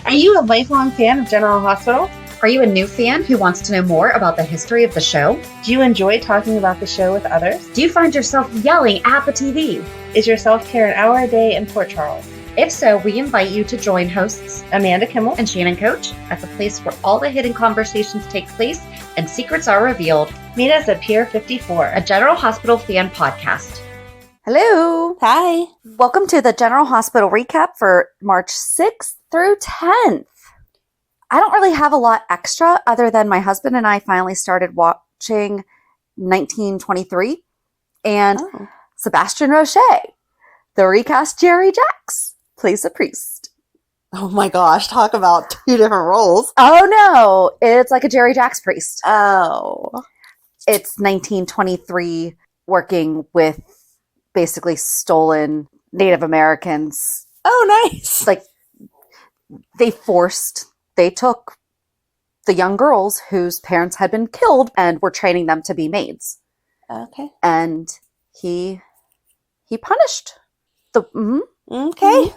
Are you a lifelong fan of General Hospital? Are you a new fan who wants to know more about the history of the show? Do you enjoy talking about the show with others? Do you find yourself yelling at the TV? Is your self-care an hour a day in Port Charles? If so, we invite you to join hosts Amanda Kimmel and Shannon Coach at the place where all the hidden conversations take place and secrets are revealed. Meet us at Pier 54, a General Hospital fan podcast. Hello. Hi. Welcome to the General Hospital recap for March 6th through 10th. I don't really have a lot extra other than my husband and I finally started watching 1923 and Sebastian Roche, the recast Jerry Jacks, plays a priest. Oh my gosh, talk about two different roles. Oh no, it's like a Jerry Jacks priest. Oh. It's 1923 working with basically stolen Native Americans. Oh, nice. Like they took the young girls whose parents had been killed and were training them to be maids. Okay. And he punished the... Okay.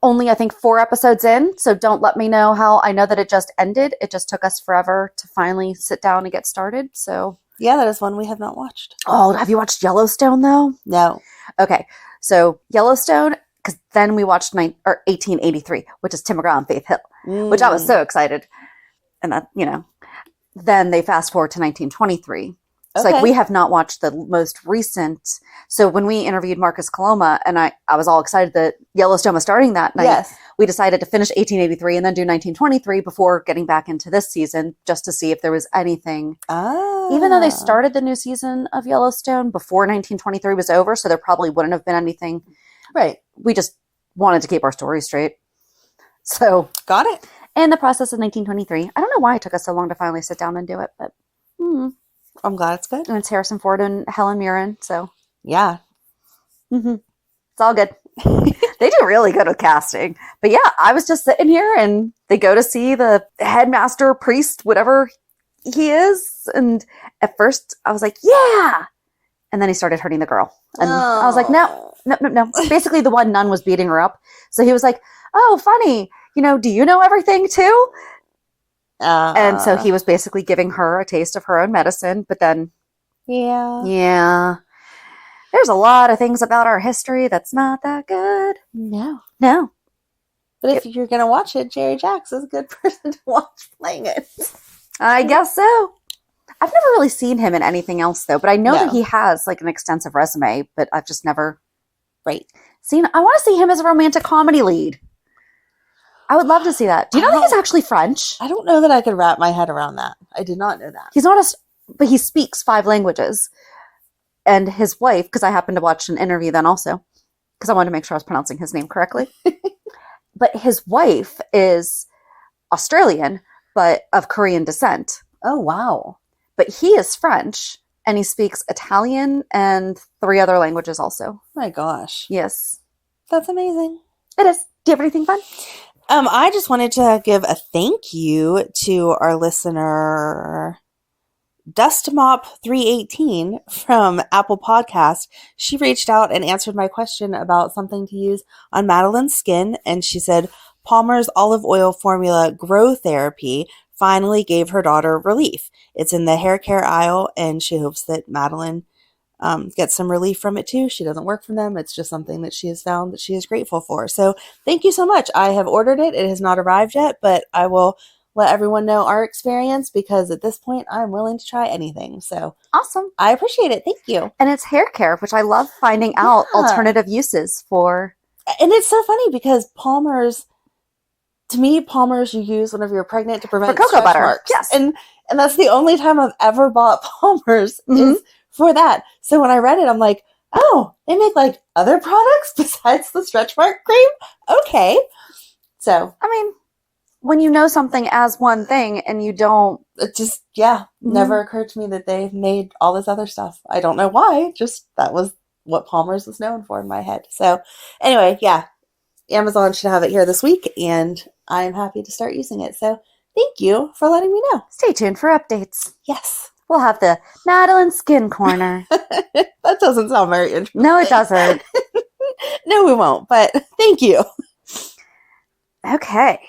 Only, I think, 4 episodes in, so don't let me know how... I know that it just ended. It just took us forever to finally sit down and get started, so... Yeah, that is one we have not watched. Oh, have you watched Yellowstone, though? No. Okay, so Yellowstone, because then we watched 1883, which is Tim McGraw and Faith Hill, which I was so excited. And that, then they fast forward to 1923. It's like we have not watched the most recent. So when we interviewed Marcus Coloma, and I was all excited that Yellowstone was starting that night, we decided to finish 1883 and then do 1923 before getting back into this season, just to see if there was anything. Even though they started the new season of Yellowstone before 1923 was over, so there probably wouldn't have been anything. Right. We just wanted to keep our story straight. So got it. In the process of 1923. I don't know why it took us so long to finally sit down and do it, but I'm glad it's good. and it's Harrison Ford and Helen Mirren, so Yeah. it's all good. They do really good with casting. But yeah, I was just sitting here and they go to see the headmaster, priest, whatever he is. And at first I was like, yeah. And then he started hurting the girl. And I was like, no. Basically the one nun was beating her up. So he was like, oh, funny. Do you know everything too? And so he was basically giving her a taste of her own medicine. But then, yeah, there's a lot of things about our history that's not that good. No. But if you're going to watch it, Jerry Jacks is a good person to watch playing it. I guess so. I've never really seen him in anything else, though. But I know that he has like an extensive resume, but I've just never seen. I want to see him as a romantic comedy lead. I would love to see that. Do you know that he's actually French? I don't know that I could wrap my head around that. I did not know that. He's not but he speaks 5 languages. And his wife, because I happened to watch an interview then also, because I wanted to make sure I was pronouncing his name correctly. But his wife is Australian, but of Korean descent. Oh, wow. But he is French, and he speaks Italian and 3 other languages also. My gosh. Yes. That's amazing. It is. Do you have anything fun? I just wanted to give a thank you to our listener, DustMop318 from Apple Podcast. She reached out and answered my question about something to use on Madeline's skin. And she said, Palmer's olive oil formula Grow Therapy finally gave her daughter relief. It's in the hair care aisle, and she hopes that Madeline get some relief from it too. She doesn't work from them. It's just something that she has found that she is grateful for. So thank you so much. I have ordered it. It has not arrived yet, but I will let everyone know our experience because at this point I'm willing to try anything. So awesome. I appreciate it. Thank you. And it's hair care, which I love finding out alternative uses for. And it's so funny because Palmer's you use whenever you're pregnant to prevent cocoa butter. Marks. Yes. And that's the only time I've ever bought Palmer's is for that. So when I read it, I'm like, oh, they make like other products besides the stretch mark cream? Okay. So, I mean, when you know something as one thing and you don't. It just, never occurred to me that they made all this other stuff. I don't know why. Just that was what Palmer's was known for in my head. So anyway, Amazon should have it here this week and I'm happy to start using it. So thank you for letting me know. Stay tuned for updates. Yes. We'll have the Madeline Skin Corner. That doesn't sound very interesting. No, it doesn't. No, we won't, but thank you. Okay.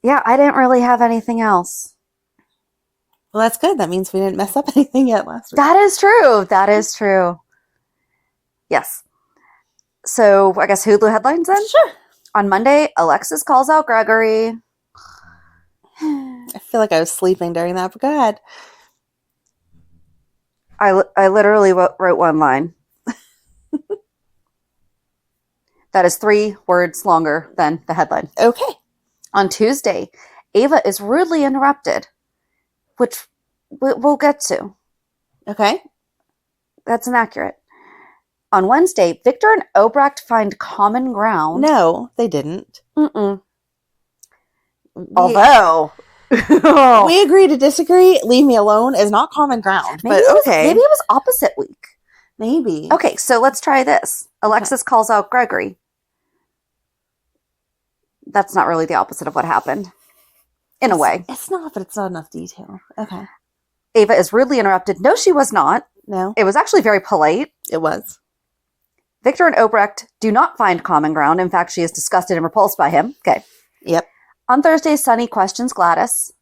Yeah, I didn't really have anything else. Well, that's good. That means we didn't mess up anything yet last week. That is true. That is true. Yes. So I guess Hulu headlines then? Sure. On Monday, Alexis calls out Gregory. I feel like I was sleeping during that, but go ahead. I literally wrote one line. That is 3 words longer than the headline. Okay. On Tuesday, Ava is rudely interrupted, which we'll get to. Okay. That's inaccurate. On Wednesday, Victor and Obrecht find common ground. No, they didn't. Mm-mm. Although... we agree to disagree. Leave me alone is not common ground. Maybe but okay. Maybe it was opposite week. Maybe. Okay, so let's try this. Alexis calls out Gregory. That's not really the opposite of what happened. In a way. It's not, but it's not enough detail. Okay. Ava is rudely interrupted. No, she was not. No. It was actually very polite. It was. Victor and Obrecht do not find common ground. In fact, she is disgusted and repulsed by him. Okay. Yep. On Thursday, Sonny questions Gladys.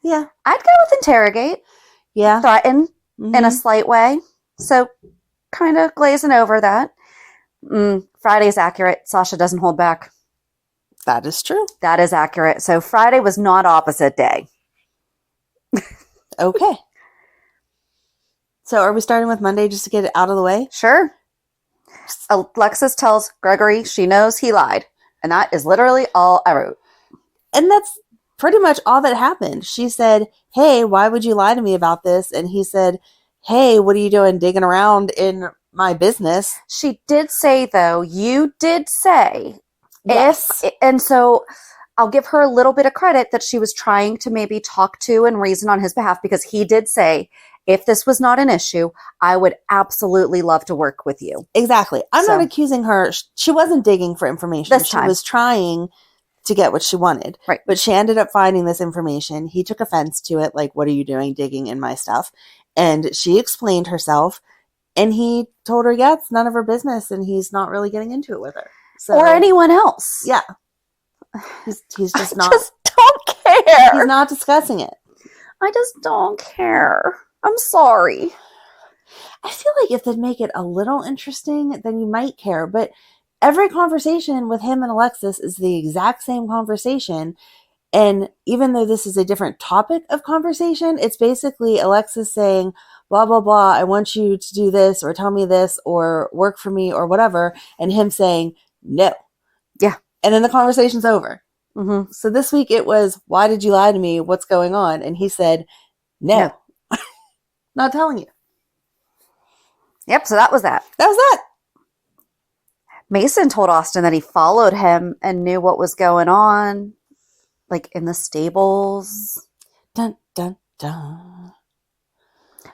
Yeah. I'd go with interrogate. Yeah. Threaten in a slight way. So kind of glazing over that. Friday is accurate. Sasha doesn't hold back. That is true. That is accurate. So Friday was not opposite day. Okay. So are we starting with Monday just to get it out of the way? Sure. Alexis tells Gregory she knows he lied. And that is literally all I wrote. And that's pretty much all that happened. She said, hey, why would you lie to me about this? And he said, hey, what are you doing digging around in my business? She did say, though, you did say, yes. And so I'll give her a little bit of credit that she was trying to maybe talk to and reason on his behalf, because he did say, if this was not an issue, I would absolutely love to work with you. Exactly. I'm not accusing her. She wasn't digging for information. This time. She was trying to get what she wanted. Right. But she ended up finding this information. He took offense to it. Like, what are you doing digging in my stuff? And she explained herself. And he told her, yeah, it's none of her business. And he's not really getting into it with her. So, or anyone else. Yeah. He's just not. I just don't care. He's not discussing it. I just don't care. I'm sorry. I feel like if they'd make it a little interesting, then you might care. But every conversation with him and Alexis is the exact same conversation. And even though this is a different topic of conversation, it's basically Alexis saying, blah, blah, blah, I want you to do this or tell me this or work for me or whatever. And him saying, no. Yeah. And then the conversation's over. Mm-hmm. So this week it was, why did you lie to me? What's going on? And he said, no. Not telling you. Yep, so that was that. That was that. Mason told Austin that he followed him and knew what was going on, like in the stables. Dun, dun, dun.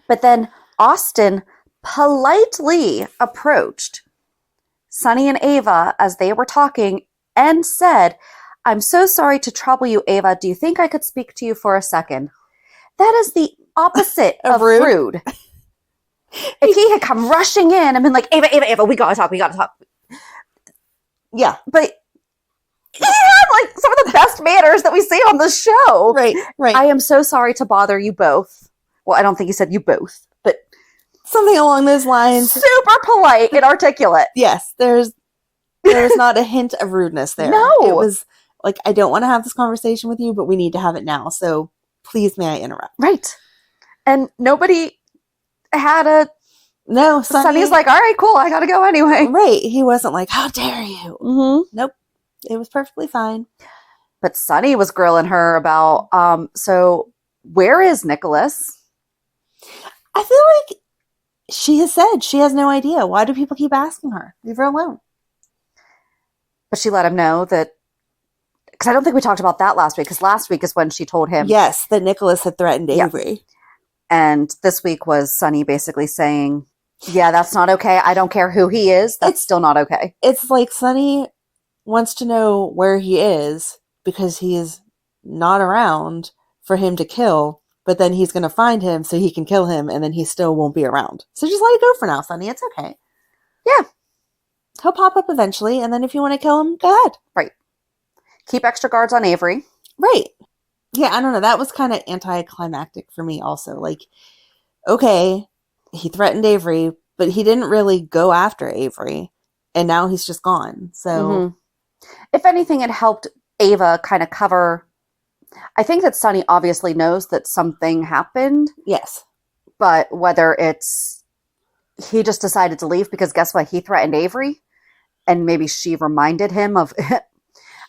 But then Austin politely approached Sonny and Ava as they were talking and said, I'm so sorry to trouble you, Ava. Do you think I could speak to you for a second? That is the opposite of rude. If he had come rushing in and been like, Ava, we gotta talk. Yeah. But he had like some of the best manners that we see on the show. Right. I am so sorry to bother you both. Well, I don't think he said you both, but something along those lines. Super polite and articulate. Yes, there's not a hint of rudeness there. No. It was like, I don't want to have this conversation with you, but we need to have it now. So please, may I interrupt? Right. And nobody had a... No, Sonny's like, all right, cool, I gotta go anyway. Right. He wasn't like, how dare you? Mm-hmm. Nope. It was perfectly fine. But Sonny was grilling her about, so where is Nikolas? I feel like she has said she has no idea. Why do people keep asking her? Leave her alone. But she let him know that, because I don't think we talked about that last week, because last week is when she told him. Yes, that Nikolas had threatened Avery. And this week was Sonny basically saying, yeah, that's not okay. I don't care who he is. That's still not okay. It's like Sonny wants to know where he is because he is not around for him to kill, but then he's going to find him so he can kill him, and then he still won't be around. So just let it go for now, Sonny. It's okay. Yeah. He'll pop up eventually, and then if you want to kill him, go ahead. Right. keep extra guards on Avery. Right. Yeah, I don't know. That was kind of anticlimactic for me also. Like, okay, he threatened Avery, but he didn't really go after Avery. And now he's just gone. So, if anything, it helped Ava kind of cover. I think that Sonny obviously knows that something happened, yes. but whether it's he just decided to leave because guess what? He threatened Avery, and maybe she reminded him of,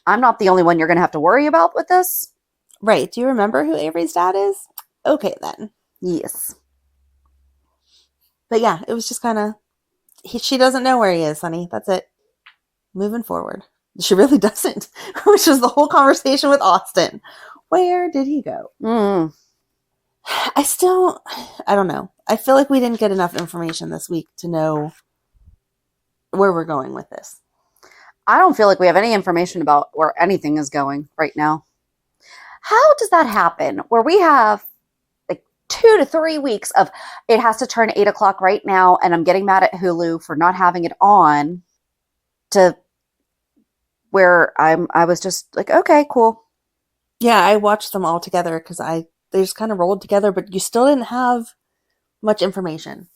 I'm not the only one you're going to have to worry about with this. Right. Do you remember who Avery's dad is? Okay, then. Yes. But yeah, it was just kind of, she doesn't know where he is, honey. That's it. Moving forward. She really doesn't, which was the whole conversation with Austin. Where did he go? I don't know. I feel like we didn't get enough information this week to know where we're going with this. I don't feel like we have any information about where anything is going right now. How does that happen? Where we have like 2 to 3 weeks of it has to turn 8 o'clock right now, and I'm getting mad at Hulu for not having it on, to where I was just like, okay, cool. Yeah, I watched them all together because they just kind of rolled together, but you still didn't have much information.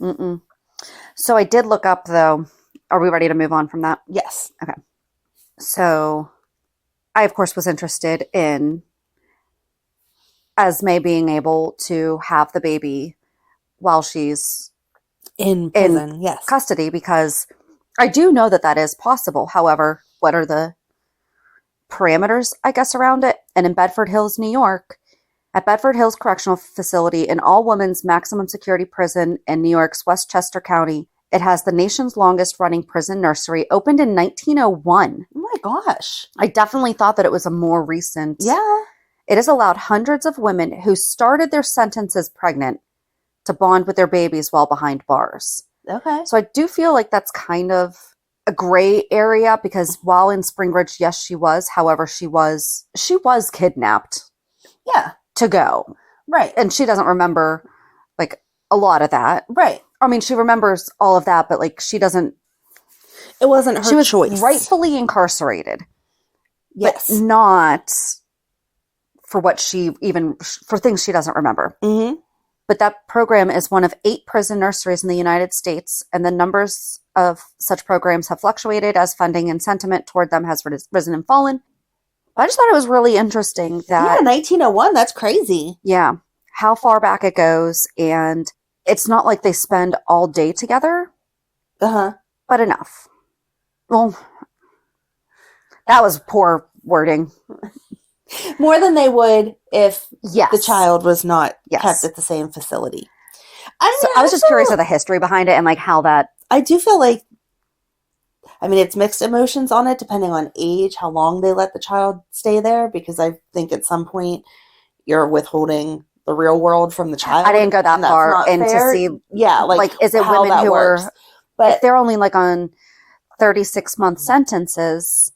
So I did look up, though. Are we ready to move on from that? Yes. Okay. So I, of course, was interested in Esme being able to have the baby while she's In prison, yes. custody, because I do know that that is possible. However, what are the parameters, I guess, around it? And in Bedford Hills, New York, at Bedford Hills Correctional Facility, an all-women's maximum security prison in New York's Westchester County, it has the nation's longest running prison nursery, opened in 1901. Oh my gosh. I definitely thought that it was a more recent. Yeah. It has allowed hundreds of women who started their sentences pregnant to bond with their babies while behind bars. Okay. So I do feel like that's kind of a gray area, because while in Spring Ridge, yes, she was. However, she was kidnapped. Yeah. To go. Right. And she doesn't remember like a lot of that. Right. I mean, she remembers all of that, but like she doesn't. It wasn't her she was choice. Rightfully incarcerated. Yes. But not for for things she doesn't remember. Mm-hmm. But that program is one of 8 prison nurseries in the United States, and the numbers of such programs have fluctuated as funding and sentiment toward them has risen and fallen. I just thought it was really interesting that... Yeah, 1901, that's crazy. Yeah, how far back it goes, and it's not like they spend all day together. Uh-huh. But enough. Well, that was poor wording. More than they would if Yes. the child was not Yes. kept at the same facility. So I was just curious of the history behind it and like how that... I do feel like, I mean, it's mixed emotions on it depending on age, how long they let the child stay there, because I think at some point you're withholding the real world from the child. I didn't go that far and to see... Yeah, like is it how women that who works. are... But if they're only like on 36-month sentences...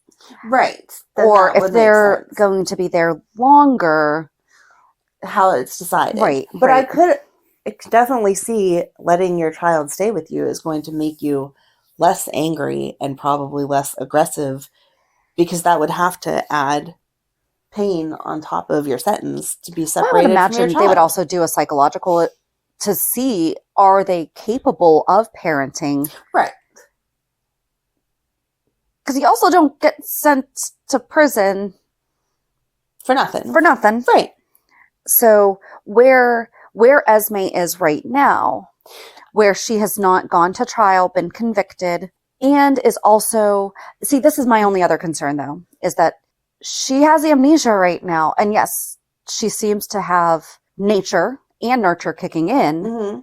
Right. Or if they're going to be there longer... How it's decided. Right. But right. I could definitely see letting your child stay with you is going to make you less angry and probably less aggressive, because that would have to add pain on top of your sentence to be separated I would from imagine your child. they would also do a psychological to see, are they capable of parenting? Right. Because you also don't get sent to prison For nothing. Right. So where Esme is right now, where she has not gone to trial, been convicted, and is also... See, this is my only other concern, though, is that she has amnesia right now. And yes, she seems to have nature and nurture kicking in. Mm-hmm.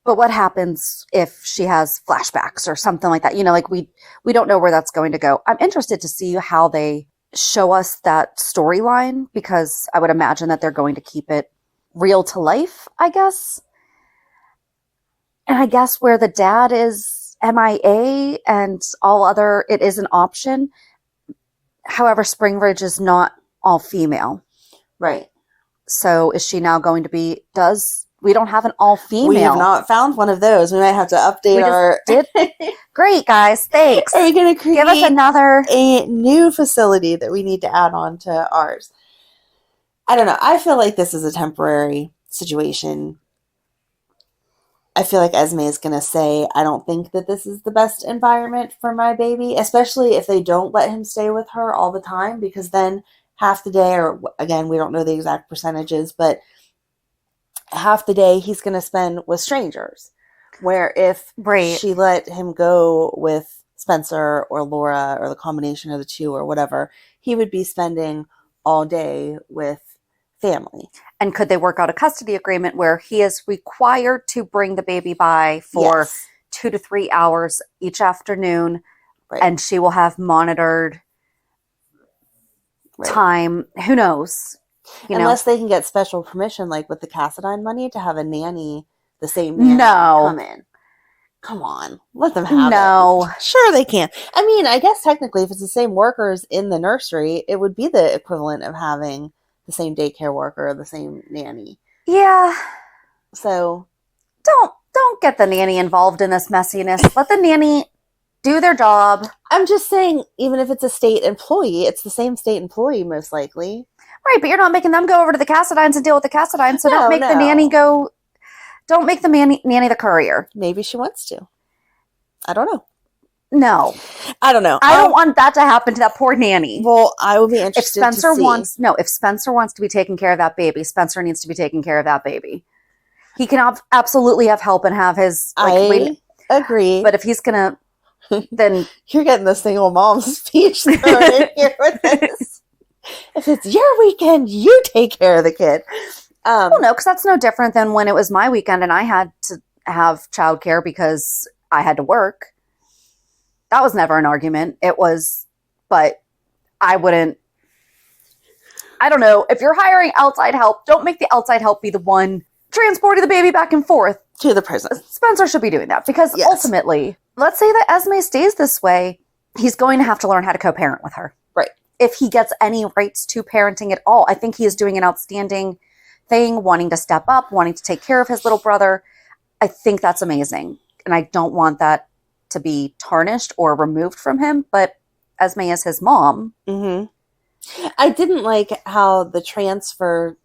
But what happens if she has flashbacks or something like that? You know, like we don't know where that's going to go. I'm interested to see how they show us that storyline, because I would imagine that they're going to keep it real to life, I guess. And I guess where the dad is MIA and all other, it is an option. However, Spring Ridge is not all female. Right. So is she now going to be, does we don't have an all-female. We have not found one of those. We might have to update our... Great, guys. Thanks. Are we going to create Give us another... a new facility that we need to add on to ours? I don't know. I feel like this is a temporary situation. I feel like Esme is going to say, I don't think that this is the best environment for my baby, especially if they don't let him stay with her all the time, because then half the day, or again, we don't know the exact percentages, but half the day he's going to spend with strangers. Where if she let him go with Spencer or Laura or the combination of the two or whatever, he would be spending all day with family. And could they work out a custody agreement where he is required to bring the baby by for 2 to 3 hours each afternoon, and she will have monitored time? Who knows? Unless they can get special permission, like with the Cassadine money, to have a nanny, the same nanny, come in. Come on, let them have it. Sure they can. I mean, I guess technically if it's the same workers in the nursery, it would be the equivalent of having the same daycare worker, the same nanny. Yeah. So don't get the nanny involved in this messiness. Let the nanny do their job. I'm just saying, even if it's a state employee, it's the same state employee most likely. Right, but you're not making them go over to the Cassadines and deal with the Cassadines, so don't make the nanny go... Don't make the nanny the courier. Maybe she wants to. I don't know. No. I don't know. I don't want that to happen to that poor nanny. Well, I will be interested if Spencer to see. If Spencer wants to be taking care of that baby, Spencer needs to be taking care of that baby. He can absolutely have help and have his... I agree. But if he's going to... Then... You're getting the single mom speech thrown in here with this. If it's your weekend, you take care of the kid. Well, no, because that's no different than when it was my weekend and I had to have childcare because I had to work. That was never an argument. It was, but I wouldn't, I don't know. If you're hiring outside help, don't make the outside help be the one transporting the baby back and forth to the prison. Spencer should be doing that because ultimately, let's say that Esme stays this way, he's going to have to learn how to co-parent with her. Right. If he gets any rights to parenting at all, I think he is doing an outstanding thing, wanting to step up, wanting to take care of his little brother. I think that's amazing. And I don't want that to be tarnished or removed from him, but Esme is his mom. Mm-hmm. I didn't like how the transfer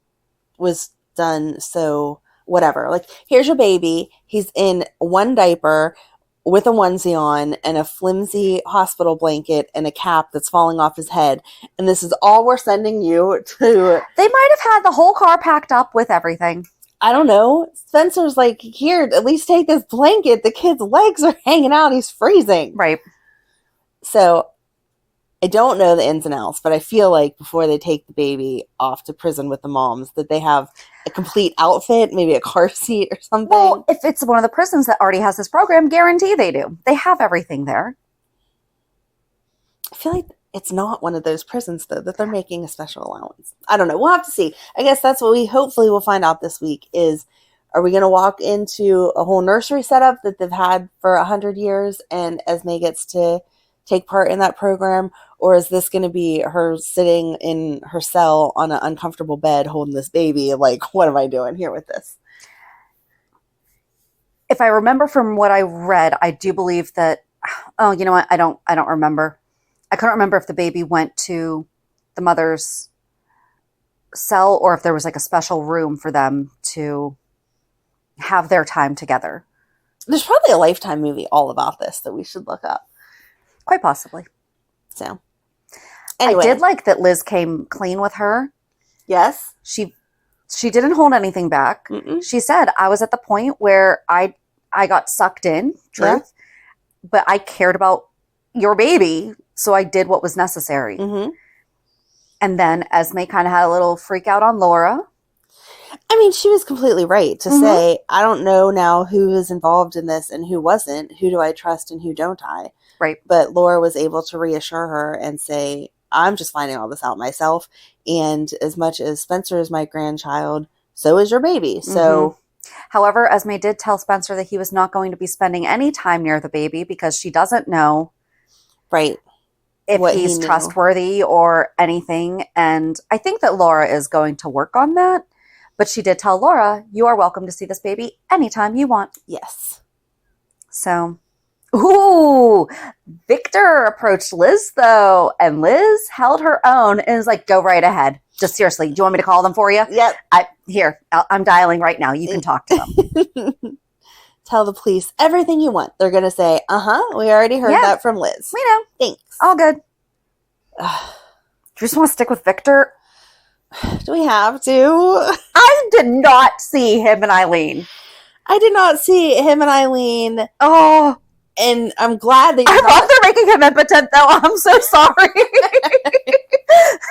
was done. So whatever, like, here's your baby. He's in one diaper with a onesie on and a flimsy hospital blanket and a cap that's falling off his head. And this is all we're sending you to. They might have had the whole car packed up with everything. I don't know. Spencer's like, here, at least take this blanket. The kid's legs are hanging out. He's freezing. Right. So I don't know the ins and outs, but I feel like before they take the baby off to prison with the moms, that they have a complete outfit, maybe a car seat or something. Well, if it's one of the prisons that already has this program, guarantee they do. They have everything there. I feel like it's not one of those prisons, though, that they're making a special allowance. I don't know. We'll have to see. I guess that's what we hopefully will find out this week is, are we going to walk into a whole nursery setup that they've had for 100 years and Esme gets to take part in that program? Or is this going to be her sitting in her cell on an uncomfortable bed holding this baby? Like, what am I doing here with this? If I remember from what I read, I do believe that, oh, you know what? I don't remember. I couldn't remember if the baby went to the mother's cell or if there was like a special room for them to have their time together. There's probably a Lifetime movie all about this that we should look up. Quite possibly. So, anyway. I did like that Liz came clean with her. Yes. She didn't hold anything back. Mm-mm. She said, I was at the point where I got sucked in, truth, but I cared about your baby, so I did what was necessary. Mm-hmm. And then Esme kind of had a little freak out on Laura. I mean, she was completely right to say, I don't know now who is involved in this and who wasn't. Who do I trust and who don't I? Right. But Laura was able to reassure her and say, I'm just finding all this out myself. And as much as Spencer is my grandchild, so is your baby. So, however, Esme did tell Spencer that he was not going to be spending any time near the baby because she doesn't know if he's trustworthy or anything. And I think that Laura is going to work on that. But she did tell Laura, you are welcome to see this baby anytime you want. Yes. So, ooh, Victor approached Liz, though, and Liz held her own and was like, go right ahead. Just seriously, do you want me to call them for you? Yep. I'm dialing right now. You can talk to them. Tell the police everything you want. They're going to say, we already heard that from Liz. We know. Thanks. All good. Do you just want to stick with Victor? Do we have to? I did not see him and Eileen. I did not see him and Eileen. Oh. And I'm glad that I love they're making him impotent, though. I'm so sorry.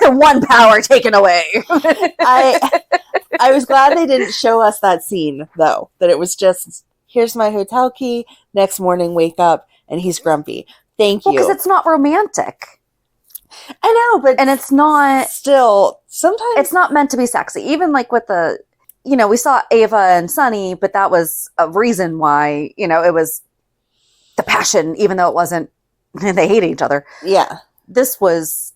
One power taken away. I was glad they didn't show us that scene, though. That it was just, here's my hotel key. Next morning, wake up, and he's grumpy. Thank you. Because it's not romantic. I know, but... And it's not... Still, sometimes... It's not meant to be sexy. Even like with the... we saw Ava and Sonny, but that was a reason why, it was the passion, even though it wasn't... They hate each other. Yeah. This was...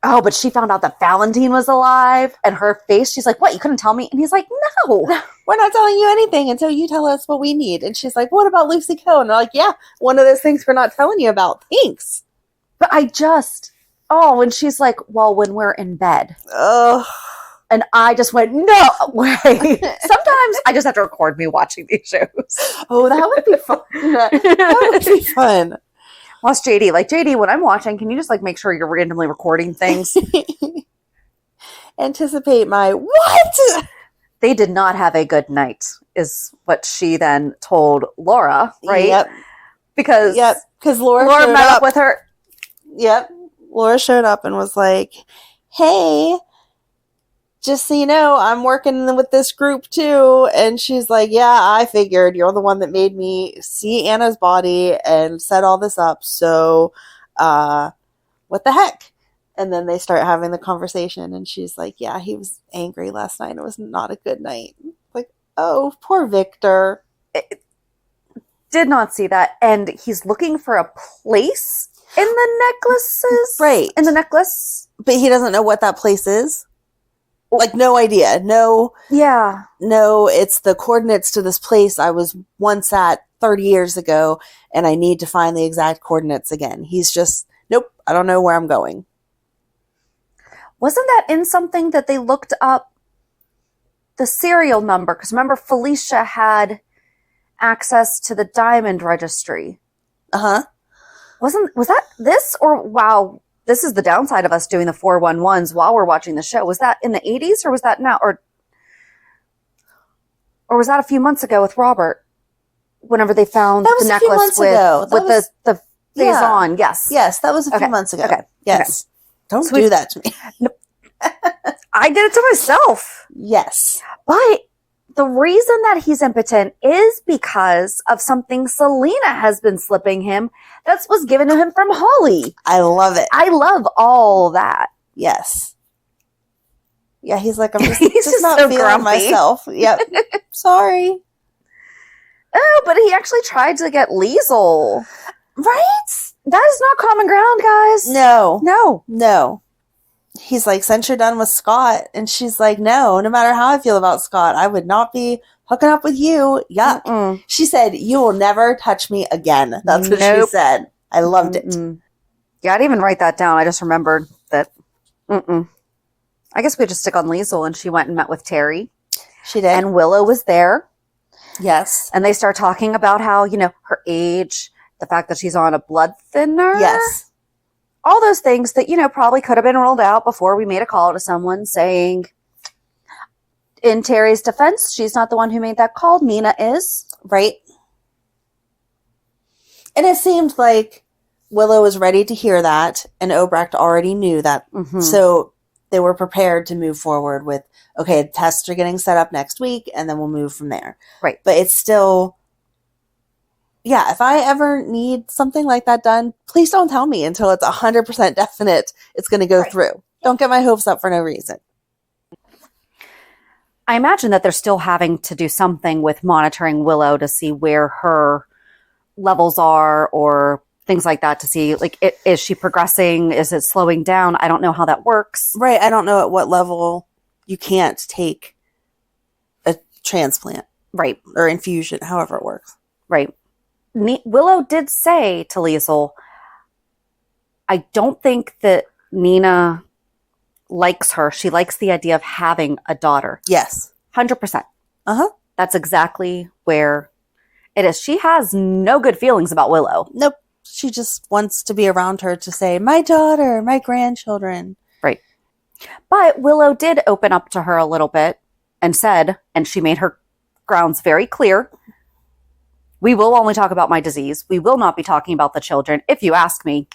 Oh, but she found out that Valentine was alive, and her face, she's like, what, you couldn't tell me? And he's like, no. We're not telling you anything until you tell us what we need. And she's like, what about Lucy Coe? And they're like, yeah, one of those things we're not telling you about. Thanks. But and she's like, well, when we're in bed. Ugh. And I just went, no way. Sometimes I just have to record me watching these shows. Oh, that would be fun. That would be fun. Plus JD, JD, when I'm watching, can you just make sure you're randomly recording things? Anticipate my what? They did not have a good night, is what she then told Laura, right? Yep. Because Laura met up with her. Yep. Laura showed up and was like, hey, just so you know, I'm working with this group too. And she's like, yeah, I figured you're the one that made me see Anna's body and set all this up. So, what the heck? And then they start having the conversation and she's like, yeah, he was angry last night. It was not a good night. Like, oh, poor Victor. Did not see that. And he's looking for a place in the necklaces. Right. In the necklace. But he doesn't know what that place is. No idea. No. Yeah. No, it's the coordinates to this place I was once at 30 years ago, and I need to find the exact coordinates again. He's just, nope, I don't know where I'm going. Wasn't that in something that they looked up the serial number? Because remember, Felicia had access to the diamond registry. Uh-huh. Was that this? Or, wow, this is the downside of us doing the 411s while we're watching the show. Was that in the 80s or was that now? Or was that a few months ago with Robert? Whenever they found the necklace with the face on. Yes. Yes, that was a few months ago. Okay. Yes. Okay. Don't do that to me. I did it to myself. Yes. But the reason that he's impotent is because of something Selena has been slipping him that was given to him from Holly. I love it. I love all that. Yes. Yeah, he's like, I'm just, He's just not so feeling grumpy. myself. Yep. Sorry. Oh, but he actually tried to get Liesl. Right? That is not common ground, guys. No. He's like, since you're done with Scott. And she's like, no matter how I feel about Scott, I would not be hooking up with you. Yuck. Mm-mm. She said, you will never touch me again. That's what she said. I loved it. Yeah, I didn't even write that down. I just remembered that. I guess we just stick on Liesl, and she went and met with Terry. She did. And Willow was there. Yes. And they start talking about how, her age, the fact that she's on a blood thinner. Yes. All those things that, probably could have been rolled out before we made a call to someone saying, in Terry's defense, she's not the one who made that call. Nina is. Right. And it seemed like Willow was ready to hear that, and Obrecht already knew that. Mm-hmm. So they were prepared to move forward with, okay, the tests are getting set up next week, and then we'll move from there. Right. But it's still... Yeah, if I ever need something like that done, please don't tell me until it's 100% definite it's going to go through. Don't get my hopes up for no reason. I imagine that they're still having to do something with monitoring Willow to see where her levels are or things like that to see, is she progressing? Is it slowing down? I don't know how that works. Right. I don't know at what level you can't take transplant Right. or infusion, however it works. Right. Willow did say to Liesl, I don't think that Nina likes her. She likes the idea of having a daughter. Yes. 100%. Uh-huh. That's exactly where it is. She has no good feelings about Willow. Nope. She just wants to be around her to say, my daughter, my grandchildren. Right. But Willow did open up to her a little bit and said, and she made her grounds very clear, we will only talk about my disease. We will not be talking about the children. If you ask me,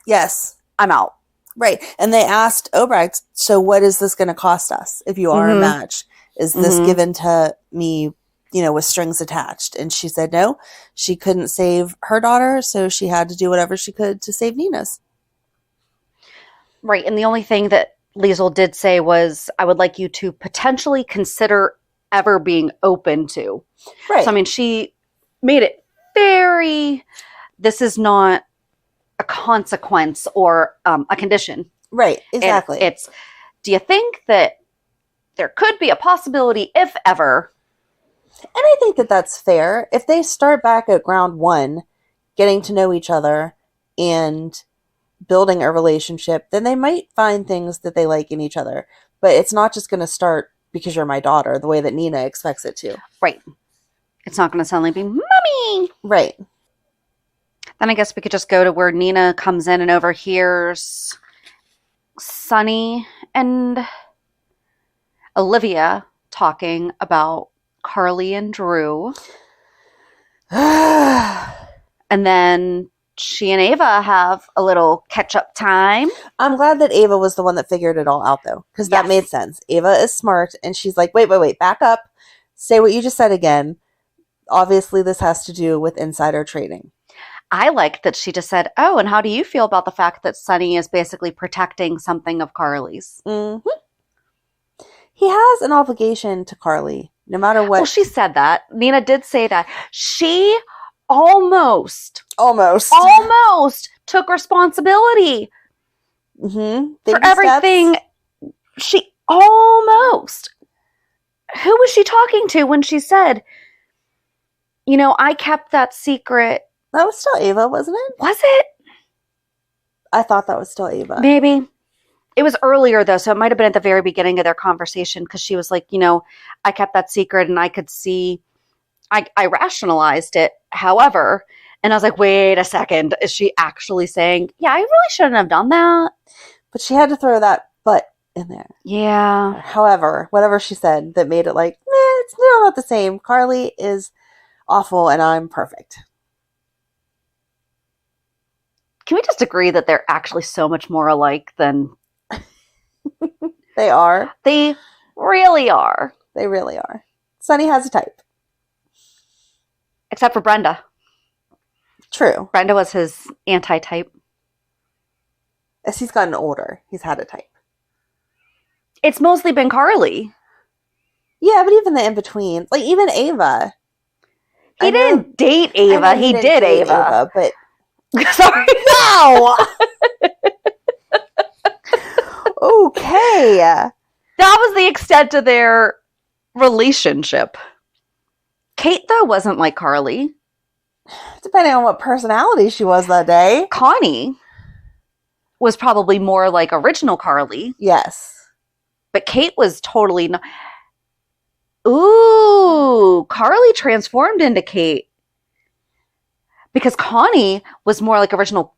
Yes. I'm out. Right. And they asked Obrecht, so what is this going to cost us if you are a match? Is this given to me, with strings attached? And she said no, she couldn't save her daughter, so she had to do whatever she could to save Nina's. Right. And the only thing that Liesl did say was, I would like you to potentially consider ever being open to. Right. So, I mean, she made it very, this is not a consequence or a condition. Right. Exactly. It's, do you think that there could be a possibility, if ever? And I think that that's fair. If they start back at ground one, getting to know each other and building a relationship, then they might find things that they like in each other. But it's not just going to start because you're my daughter, the way that Nina expects it to. Right. It's not going to suddenly be, Mommy! Right. Then I guess we could just go to where Nina comes in and overhears Sonny and Olivia talking about Carly and Drew. And then she and Ava have a little catch-up time. I'm glad that Ava was the one that figured it all out, though, because that made sense. Ava is smart, and she's like, wait, back up. Say what you just said again. Obviously, this has to do with insider trading. I like that she just said, oh, and how do you feel about the fact that Sonny is basically protecting something of Carly's? Mm-hmm. He has an obligation to Carly, no matter what. Well, she said that. Nina did say that. She almost took responsibility for everything. She almost. Who was she talking to when she said, I kept that secret? That was still Ava, wasn't it? Was it? I thought that was still Ava. Maybe. It was earlier, though, so it might have been at the very beginning of their conversation, because she was like, I kept that secret and I could see, I rationalized it. However, and I was like, wait a second, is she actually saying, yeah, I really shouldn't have done that? But she had to throw that but in there. Yeah. However, whatever she said that made it like, it's still not the same. Carly is awful and I'm perfect. Can we just agree that they're actually so much more alike than... They are. They really are. They really are. Sonny has a type. Except for Brenda. True. Brenda was his anti-type. As he's gotten older, he's had a type. It's mostly been Carly. Yeah, but even the in-between. Like, even Ava. He didn't date Ava. He did Ava. But... Sorry. No! Okay. That was the extent of their relationship. Kate, though, wasn't like Carly. Depending on what personality she was that day. Connie was probably more like original Carly. Yes. But Kate was totally not. Ooh, Carly transformed into Kate. Because Connie was more like original.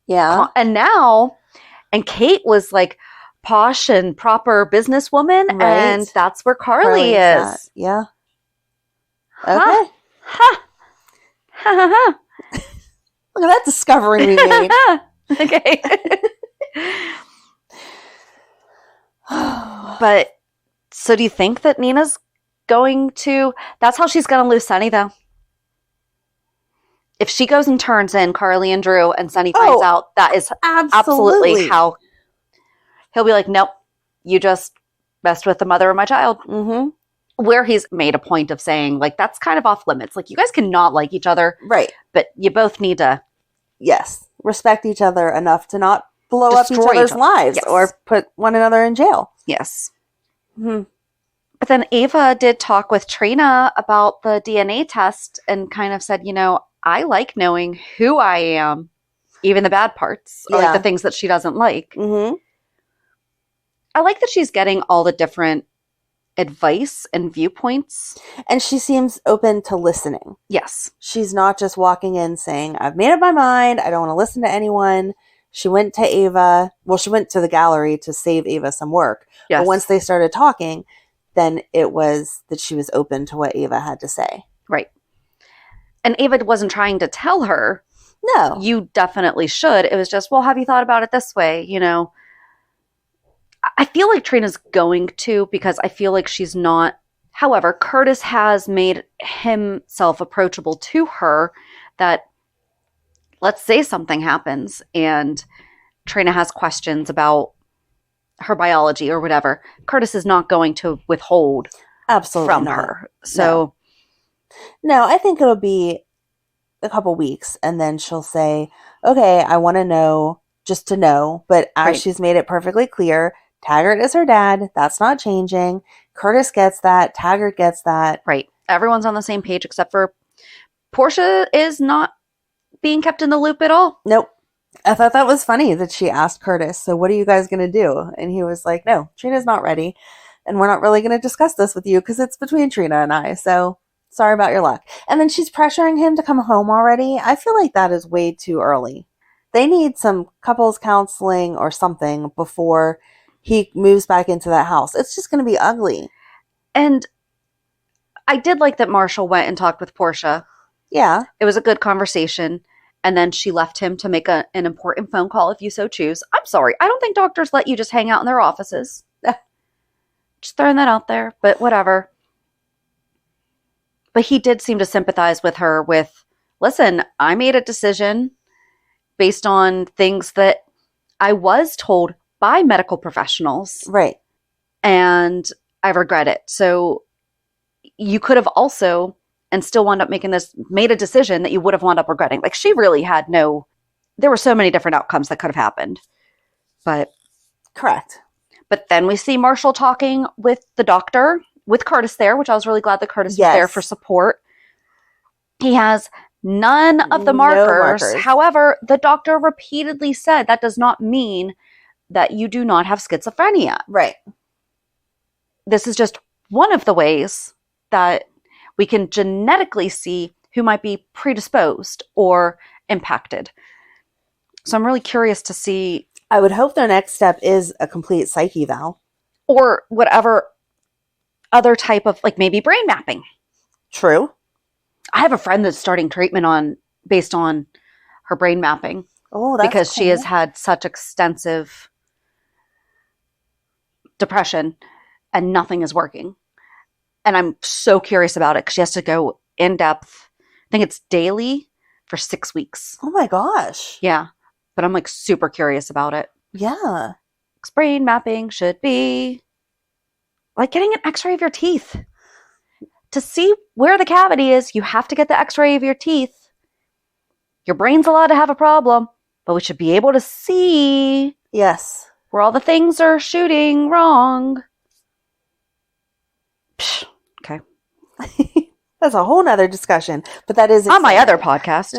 Yeah. And Kate was like posh and proper businesswoman. Right. And that's where Carly is. Yeah. Okay. Ha. Ha. Ha ha ha. Look at that discovery we made. Okay. But, so do you think that Nina's going to... That's how she's going to lose Sonny, though. If she goes and turns in Carly and Drew and Sonny finds out, that is absolutely how... He'll be like, nope, you just messed with the mother of my child. Mm-hmm. Where he's made a point of saying, like, that's kind of off limits. Like, you guys cannot like each other. Right. But you both need to... Yes. Respect each other enough to not blow up each other's lives or put one another in jail. Yes. Mm-hmm. But then Ava did talk with Trina about the DNA test and kind of said, I like knowing who I am, even the bad parts, or like the things that she doesn't like. Mm-hmm. I like that she's getting all the different advice and viewpoints. And she seems open to listening. Yes. She's not just walking in saying, I've made up my mind. I don't want to listen to anyone. She went to Ava. Well, she went to the gallery to save Ava some work. Yes. But once they started talking, then it was that she was open to what Ava had to say. Right. And Ava wasn't trying to tell her, no, you definitely should. It was just, well, have you thought about it this way? I feel like Trina's going to, because I feel like she's not. However, Curtis has made himself approachable to her that, let's say something happens and Trina has questions about her biology or whatever. Curtis is not going to withhold absolutely from not. her. So, no, I think it'll be a couple weeks and then she'll say, okay, I want to know just to know. But as she's made it perfectly clear, Taggart is her dad. That's not changing. Curtis gets that. Taggart gets that. Right. Everyone's on the same page except for Portia is not being kept in the loop at all. Nope. I thought that was funny that she asked Curtis, so what are you guys going to do? And he was like, no, Trina's not ready. And we're not really going to discuss this with you because it's between Trina and I. So sorry about your luck. And then she's pressuring him to come home already. I feel like that is way too early. They need some couples counseling or something before he moves back into that house. It's just going to be ugly. And I did like that Marshall went and talked with Portia. Yeah. It was a good conversation. And then she left him to make an important phone call if you so choose. I'm sorry. I don't think doctors let you just hang out in their offices. Just throwing that out there. But whatever. But he did seem to sympathize with her with, listen, I made a decision based on things that I was told by medical professionals. Right. And I regret it. So you could have also, and still wound up made a decision that you would have wound up regretting. Like she really had there were so many different outcomes that could have happened. But. Correct. But then we see Marshall talking with the doctor, with Curtis there, which I was really glad that Curtis was there for support. He has none of the markers. However, the doctor repeatedly said that does not mean that you do not have schizophrenia. Right. This is just one of the ways that we can genetically see who might be predisposed or impacted. So I'm really curious to see. I would hope their next step is a complete psych eval. Or whatever other type of, like maybe brain mapping. True. I have a friend that's starting treatment based on her brain mapping. Oh, that's because cool. She has had such extensive depression and nothing is working. And I'm so curious about it because she has to go in depth. I think it's daily for 6 weeks. Oh my gosh. Yeah. But I'm like super curious about it. Yeah. Brain mapping should be like getting an x-ray of your teeth. To see where the cavity is, you have to get the x-ray of your teeth. Your brain's allowed to have a problem, but we should be able to see yes, where all the things are shooting wrong. Psh, okay. That's a whole nother discussion, but that is on my other podcast.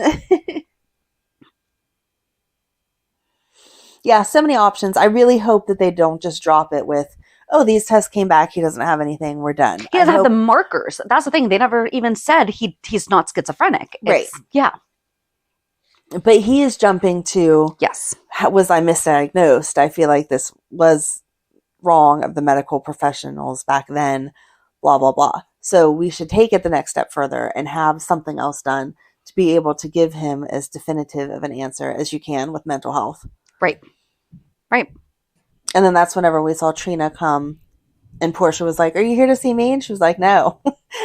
Yeah, so many options. I really hope that they don't just drop it with, oh, these tests came back. He doesn't have anything. We're done. He doesn't have the markers. That's the thing. They never even said he's not schizophrenic. Right. Yeah. But he is jumping to, yes. Was I misdiagnosed? I feel like this was wrong of the medical professionals back then, blah, blah, blah. So we should take it the next step further and have something else done to be able to give him as definitive of an answer as you can with mental health. Right. Right. And then that's whenever we saw Trina come and Portia was like, are you here to see me? And she was like, no,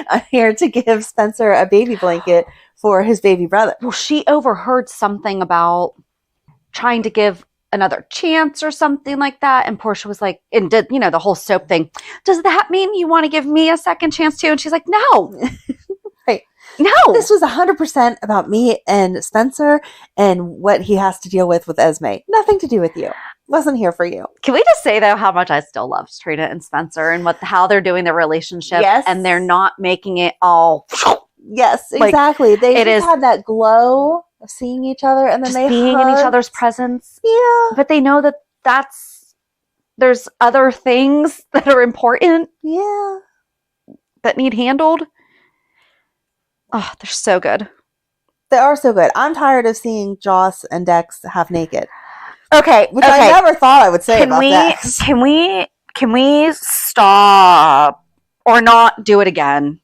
I'm here to give Spencer a baby blanket for his baby brother. Well, she overheard something about trying to give another chance or something like that. And Portia was like, and did, the whole soap thing. Does that mean you want to give me a second chance too? And she's like, no. Right. No. This was 100% about me and Spencer and what he has to deal with Esme. Nothing to do with you. Wasn't here for you. Can we just say though how much I still love Trina and Spencer and how they're doing their relationship, Yes. and they're not making it all Yes, Like, exactly. They it just is- had that glow of seeing each other, and then just they being in each hugged. other's presence. Yeah, But they know that there's other things that are important yeah. that need handled. Oh, they're so good. They are so good. I'm tired of seeing Joss and Dex half naked, Okay, which I never thought I would say Can about we Dex. can we stop or not do it again?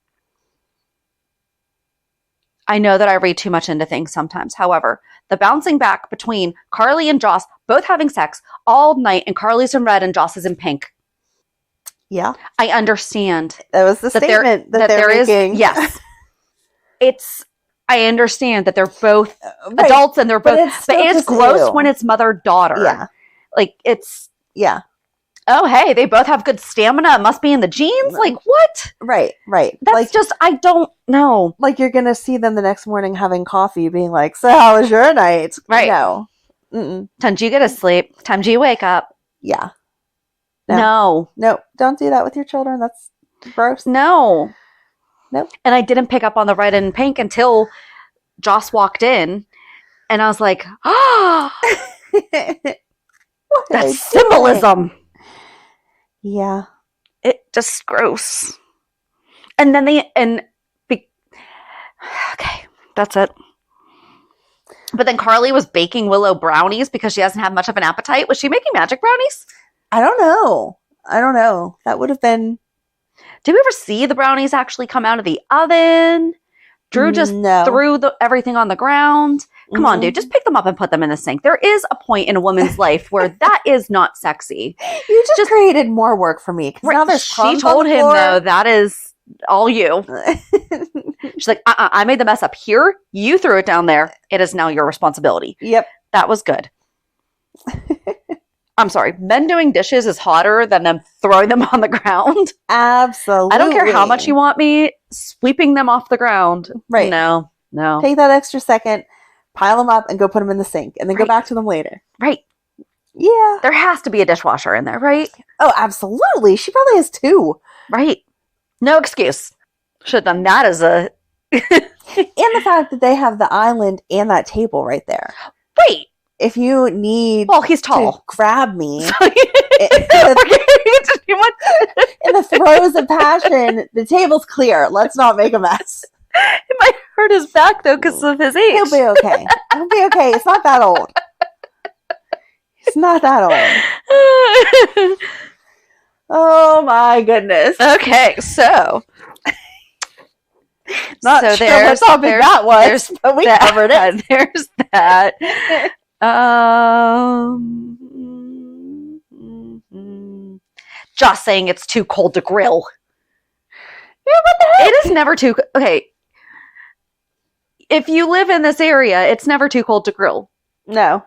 I know that I read too much into things sometimes. However, the bouncing back between Carly and Joss both having sex all night, and Carly's in red and Joss is in pink. Yeah, I understand that was the statement that they're making. Yes, I understand that they're both Right. adults and they're both, But it's still it's just gross ew. when it's mother-daughter. Yeah, Like it's, yeah. oh, hey, they both have good stamina. It must be in the genes. Like what? Right. That's Like, just, I don't know. like you're gonna see them the next morning having coffee, being like, "So how was your night?" Right. No. Mm-mm. Time do you go to sleep? Time do you wake up? Yeah. No. No. Don't do that with your children. That's gross. No. Nope. And I didn't pick up on the red and pink until Joss walked in, and I was like, oh, What are they that's doing? symbolism. Yeah. It just gross. And then okay, that's it. But then Carly was baking Willow brownies because she hasn't had much of an appetite. Was she making magic brownies? I don't know. That would have been Did we ever see the brownies actually come out of the oven? Drew just No. threw everything on the ground. Come on, Mhm. dude, just pick them up and put them in the sink. There is a point in a woman's life where that is not sexy. You just created more work for me. 'Cause now there's She crumbs told on the him, floor. though, that is all you. She's like, I made the mess up here. You threw it down there. It is now your responsibility. Yep. That was good. I'm sorry. Men doing dishes is hotter than them throwing them on the ground. Absolutely. I don't care how much you want me sweeping them off the ground. Right. No. Take that extra second, pile them up, and go put them in the sink, and then go Right. back to them later. Right. Yeah. There has to be a dishwasher in there, right? Oh, absolutely. She probably has two. Right. No excuse. Should have done that as a... And the fact that they have the island and that table right there. Right. If you need Well, he's to tall. grab me in What? the throes of passion, the table's clear. Let's not make a mess. It might hurt his back, though, because of his age. He'll be okay. He'll be okay. It's not that old. It's not that old. Oh my goodness. Okay, so... Not so sure what topic that was, there's but we that, covered it. There's that. Just saying it's too cold to grill. Yeah, what the heck? It is never too... Okay. If you live in this area, it's never too cold to grill. No.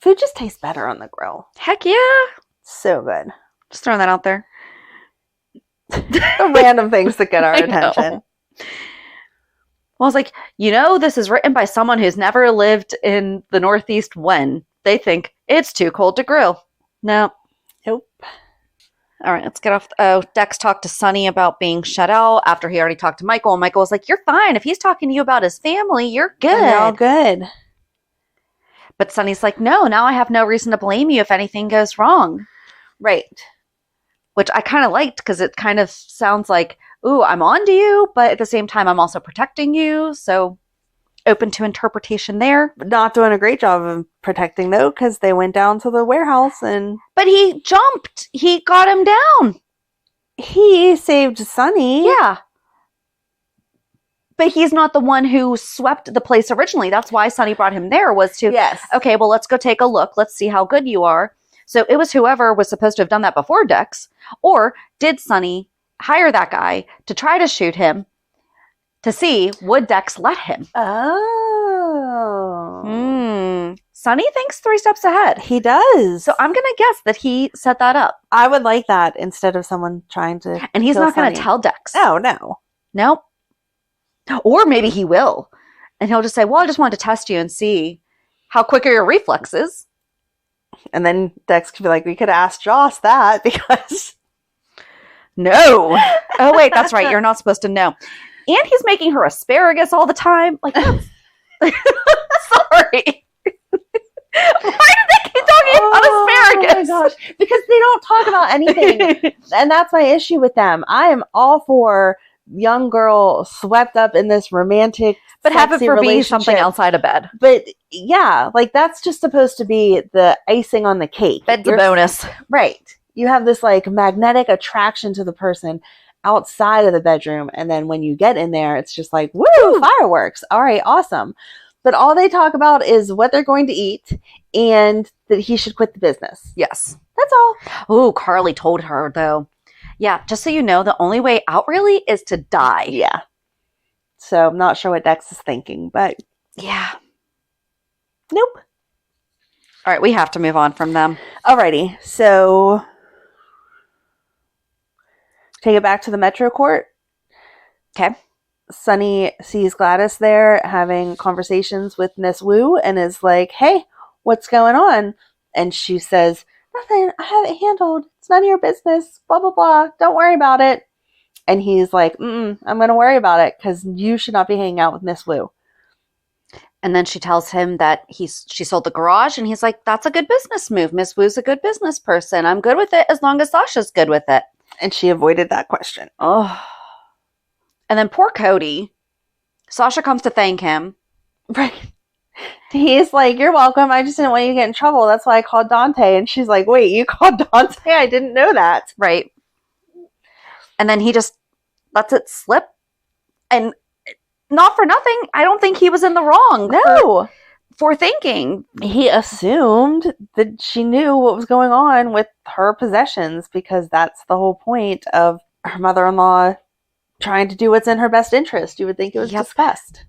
Food just tastes better on the grill. Heck yeah. So good. Just throwing that out there. The random things that get our I know. attention. Well, I was like, this is written by someone who's never lived in the Northeast when they think it's too cold to grill. No. Nope. All right, let's get off. Dex talked to Sonny about being shut out after he already talked to Michael. And Michael was like, you're fine. If he's talking to you about his family, you're good. They're all good. But Sonny's like, no, now I have no reason to blame you if anything goes wrong. Right. Which I kind of liked because it kind of sounds like, ooh, I'm on to you, but at the same time, I'm also protecting you. So open to interpretation there. Not doing a great job of protecting, though, because they went down to the warehouse and But he jumped. He got him down. he saved Sonny. Yeah. But he's not the one who swept the place originally. That's why Sonny brought him there, was to, Yes. okay, well, let's go take a look. Let's see how good you are. So it was whoever was supposed to have done that before Dex. Or did Sonny hire that guy to try to shoot him to see would Dex let him? Oh. Sonny thinks 3 steps ahead. He does. So I'm going to guess that he set that up. I would like that instead of someone trying to. And he's kill not going to Sonny. tell Dex. Oh, no. Nope. Or maybe he will. And he'll just say, well, I just wanted to test you and see how quick are your reflexes. And then Dex could be like, we could ask Joss that because... No. Oh, wait, that's right. You're not supposed to know. And he's making her asparagus all the time. Like, that's... Sorry. Why did they keep talking about asparagus? Oh my gosh. Because they don't talk about anything. And that's my issue with them. I am all for young girl swept up in this romantic, But have it sexy for being relationship. something outside of bed. But yeah, like that's just supposed to be the icing on the cake. Bed's a bonus. Right. You have this like magnetic attraction to the person outside of the bedroom. And then when you get in there, it's just like, woo, fireworks. All right, awesome. But all they talk about is what they're going to eat and that he should quit the business. Yes. That's all. Oh, Carly told her, though. Yeah, just so you know, the only way out really is to die. Yeah. So I'm not sure what Dex is thinking, but Yeah. nope. All right, we have to move on from them. Alrighty. So take it back to the Metro Court. Okay. Sonny sees Gladys there having conversations with Miss Wu and is like, hey, what's going on? And she says, nothing. I have it handled. It's none of your business. Blah, blah, blah. Don't worry about it. And he's like, I'm going to worry about it because you should not be hanging out with Miss Wu. And then she tells him that she sold the garage, and he's like, that's a good business move. Miss Wu's a good business person. I'm good with it as long as Sasha's good with it. And she avoided that question. Oh. And then poor Cody. Sasha comes to thank him. Right. He's like, you're welcome. I just didn't want you to get in trouble. That's why I called Dante. And she's like, wait, you called Dante? I didn't know that. Right. And then he just lets it slip. And not for nothing, I don't think he was in the wrong. No. For thinking. He assumed that she knew what was going on with her possessions because that's the whole point of her mother-in-law trying to do what's in her best interest. You would think it was discussed.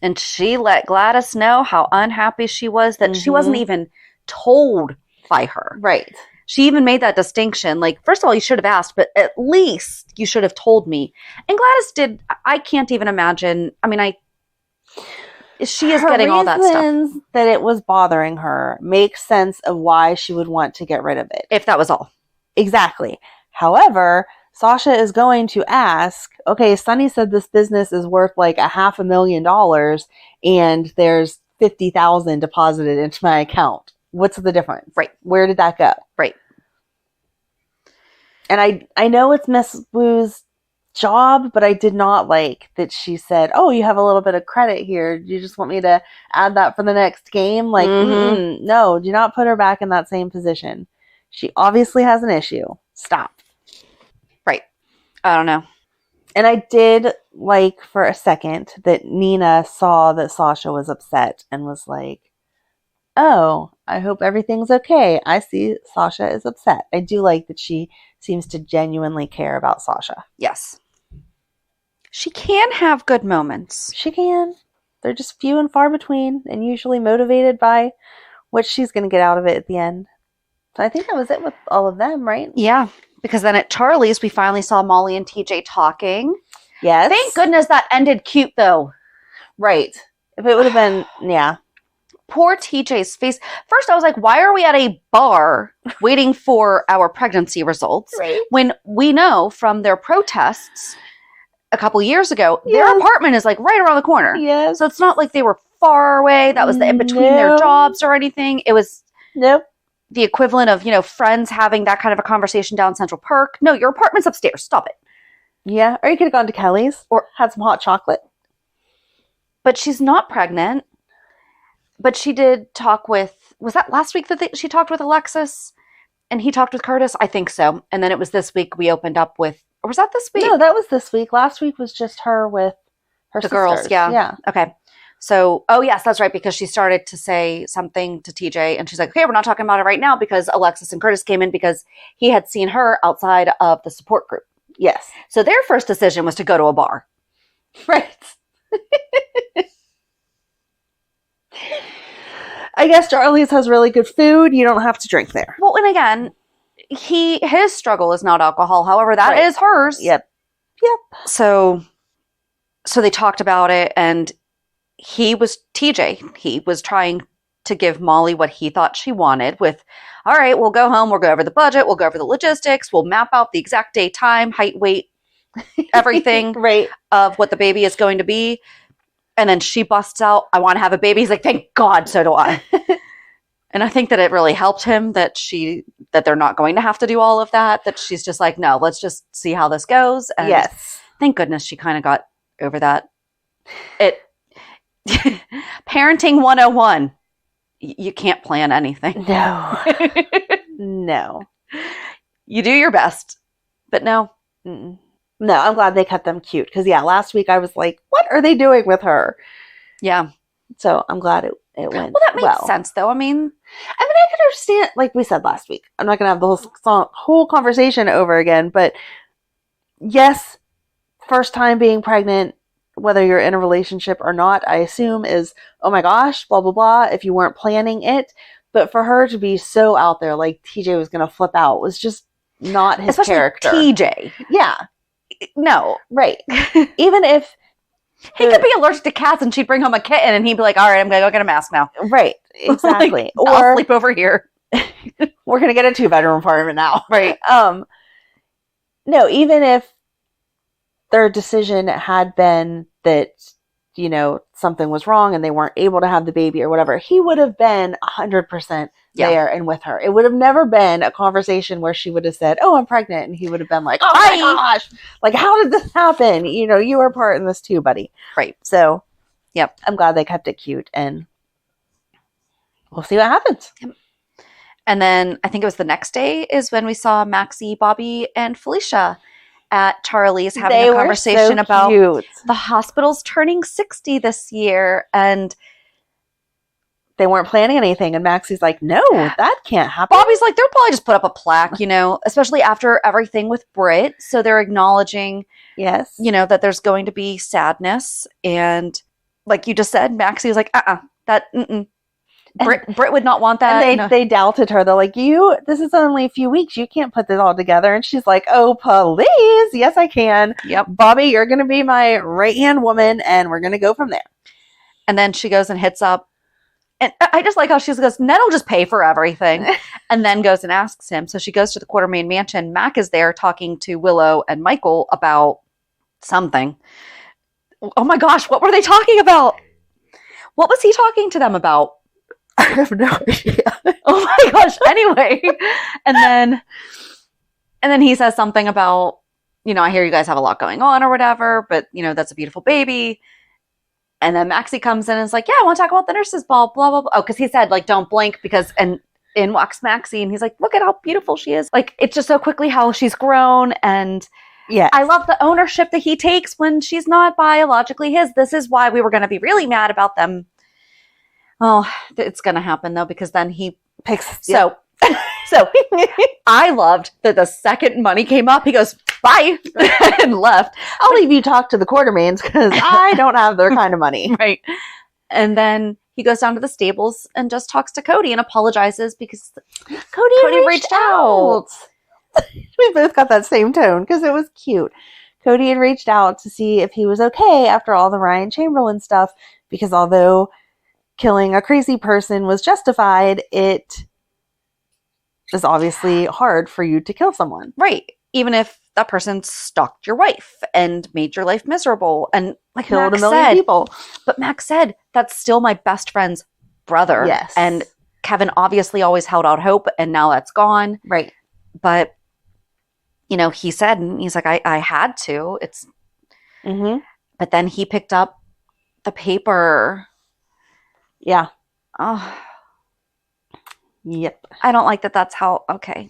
And she let Gladys know how unhappy she was that she wasn't even told by her. Right. She even made that distinction. Like, first of all, you should have asked, but at least you should have told me. And Gladys did. I can't even imagine. I mean, she is getting all that stuff. That it was bothering her makes sense of why she would want to get rid of it. If that was all. Exactly. However, Sasha is going to ask, okay, Sonny said this business is worth like $500,000 and there's $50,000 deposited into my account. What's the difference? Right. Where did that go? Right. And I know it's Miss Wu's job, but I did not like that she said, oh, you have a little bit of credit here. Do you just want me to add that for the next game? Like, no, do not put her back in that same position. She obviously has an issue. Stop. Right. I don't know. And I did like for a second that Nina saw that Sasha was upset and was like, oh, I hope everything's okay. I see Sasha is upset. I do like that she seems to genuinely care about Sasha. Yes. She can have good moments. She can. They're just few and far between and usually motivated by what she's going to get out of it at the end. So I think that was it with all of them, right? Yeah. Because then at Charlie's, we finally saw Molly and TJ talking. Yes. Thank goodness that ended cute, though. Right. If it would have been, yeah. Poor TJ's face. First, I was like, why are we at a bar waiting for our pregnancy results? Right. When we know from their protests a couple years ago, their apartment is like right around the corner. Yes. So it's not like they were far away. That was the in between their jobs or anything. It was the equivalent of, friends having that kind of a conversation down Central Park. No, your apartment's upstairs. Stop it. Yeah. Or you could have gone to Kelly's or had some hot chocolate. But she's not pregnant. But she did talk with, was that last week that she talked with Alexis and he talked with Curtis? I think so. And then it was this week we opened up with, or was that this week? No, that was this week. Last week was just her with her sisters. Girls. Yeah. Okay. So, oh yes, that's right. Because she started to say something to TJ and she's like, okay, we're not talking about it right now because Alexis and Curtis came in because he had seen her outside of the support group. Yes. So their first decision was to go to a bar. Right. I guess Charlie's has really good food. You don't have to drink there. Well, and again, his struggle is not alcohol. However, that is hers. Yep. So they talked about it, and he was trying to give Molly what he thought she wanted with, all right, we'll go home, we'll go over the budget, we'll go over the logistics, we'll map out the exact day, time, height, weight, everything Right. of what the baby is going to be. And then she busts out, I want to have a baby. He's like, thank God, so do I. And I think that it really helped him that they're not going to have to do all of that, that she's just like, no, let's just see how this goes. And Yes. thank goodness she kind of got over that. Parenting 101. You can't plan anything. No. No. You do your best, but no. Mm-mm. No, I'm glad they kept them cute. Because, last week I was like, what are they doing with her? Yeah. So I'm glad it went Well, that makes sense, though. I mean, I can understand, like we said last week. I'm not going to have the whole conversation over again. But, yes, first time being pregnant, whether you're in a relationship or not, I assume is, oh my gosh, blah, blah, blah, if you weren't planning it. But for her to be so out there, like TJ was going to flip out, was just not his especially character. TJ. Yeah. No. Right. Even if he could be allergic to cats and she'd bring home a kitten and he'd be like, all right, I'm going to go get a mask now. Right. Exactly. Like, I'll sleep over here. We're going to get a 2-bedroom apartment now. Right. No, even if their decision had been that, something was wrong and they weren't able to have the baby or whatever, he would have been 100% there and with her. It would have never been a conversation where she would have said, oh, I'm pregnant. And he would have been like, oh my gosh, like, how did this happen? You were part in this too, buddy. Right. So, yep. I'm glad they kept it cute and we'll see what happens. Yep. And then I think it was the next day is when we saw Maxie, Bobby, and Felicia at Charlie's having a conversation about the hospital's turning 60 this year. And they weren't planning anything. And Maxie's like, no, that can't happen. Bobby's like, they'll probably just put up a plaque, especially after everything with Britt. So they're acknowledging, yes, that there's going to be sadness. And like you just said, Maxie's like, Britt would not want that. And they doubted her. They're like, this is only a few weeks. You can't put this all together. And she's like, oh, please. Yes, I can. Yep. Bobby, you're going to be my right-hand woman, and we're going to go from there. And then she goes and hits up. And I just like how she goes, Ned will just pay for everything. And then goes and asks him. So she goes to the Quartermain Mansion. Mac is there talking to Willow and Michael about something. Oh my gosh, what were they talking about? What was he talking to them about? I have no idea. Oh my gosh. Anyway. And then he says something about, I hear you guys have a lot going on or whatever, but that's a beautiful baby. And then Maxie comes in and is like, yeah, I want to talk about the nurses ball, blah, blah, blah. Oh, because he said, like, don't blink and in walks Maxie and he's like, look at how beautiful she is. Like, it's just so quickly how she's grown. And yeah, I love the ownership that he takes when she's not biologically his. This is why we were going to be really mad about them. Oh, it's going to happen though, because then he picks. So I loved that the second money came up, he goes, bye, and left. I'll leave you talk to the Quartermains because I don't have their kind of money. Right. And then he goes down to the stables and just talks to Cody and apologizes because Cody reached out. We both got that same tone because it was cute. Cody had reached out to see if he was okay after all the Ryan Chamberlain stuff, because although killing a crazy person was justified, it is obviously hard for you to kill someone. Right. Even if that person stalked your wife and made your life miserable and like killed Max a million people. But Max said, that's still my best friend's brother. Yes. And Kevin obviously always held out hope and now that's gone. Right. But, he said, and he's like, I had to. It's, But then he picked up the paper. Yeah. Oh. Yep. I don't like that that's how, okay.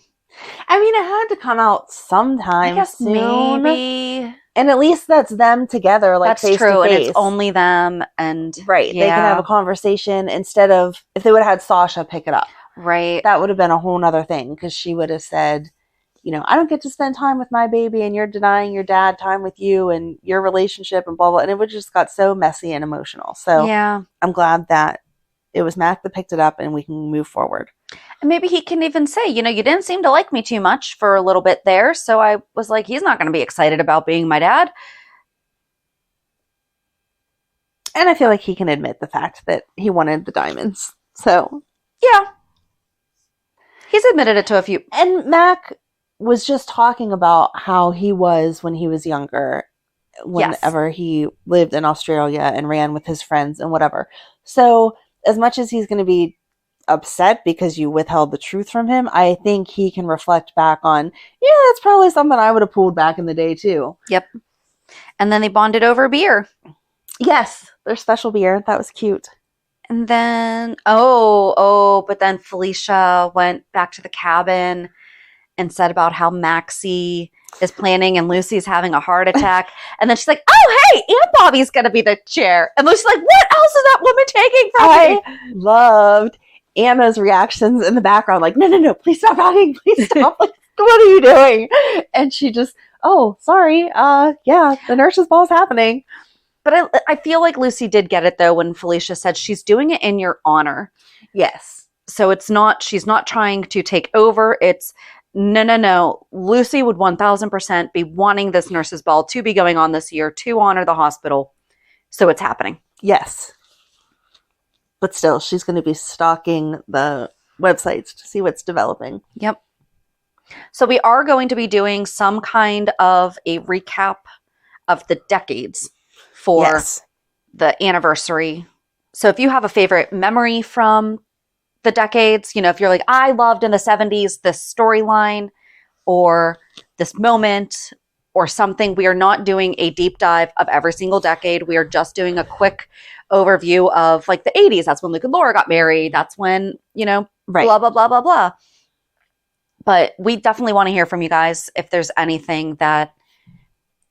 I mean, it had to come out sometime. I guess soon. maybe. And at least that's them together, like that's face true, to face. and it's only them, and right. They can have a conversation instead of if they would have had Sasha pick it up. Right. That would have been a whole nother thing because she would have said, I don't get to spend time with my baby, and you're denying your dad time with you and your relationship and blah blah. And it would just got so messy and emotional. So yeah, I'm glad that it was Mac that picked it up, and we can move forward. And maybe he can even say, you didn't seem to like me too much for a little bit there. So I was like, he's not going to be excited about being my dad. And I feel like he can admit the fact that he wanted the diamonds. So, Yeah. He's admitted it to a few. And Mac was just talking about how he was when he was younger, whenever he lived in Australia and ran with his friends and whatever. So as much as he's going to be upset because you withheld the truth from him, I think he can reflect back on, yeah, that's probably something I would have pulled back in the day too. Yep. And then they bonded over beer. Yes, their special beer. That was cute. And then, but then Felicia went back to the cabin and said about how Maxie is planning and Lucy's having a heart attack. And then she's like, oh, hey, Aunt Bobby's going to be the chair. And Lucy's like, what else is that woman taking from me? I loved Anna's reactions in the background, like, no, please stop talking. Please stop. Like, what are you doing? And she just, oh, sorry. Yeah, the nurses ball is happening. But I feel like Lucy did get it, though, when Felicia said she's doing it in your honor. Yes. So she's not trying to take over. It's no. Lucy would 1000% be wanting this nurses ball to be going on this year to honor the hospital. So it's happening. Yes. But still, she's going to be stalking the websites to see what's developing. Yep. So we are going to be doing some kind of a recap of the decades for the anniversary. So if you have a favorite memory from the decades, if you're like, I loved in the 70s this storyline or this moment or something, we are not doing a deep dive of every single decade. We are just doing a quick overview of like the 80s. That's when Luke and Laura got married. That's when, blah, blah, blah, blah, blah. But we definitely want to hear from you guys if there's anything that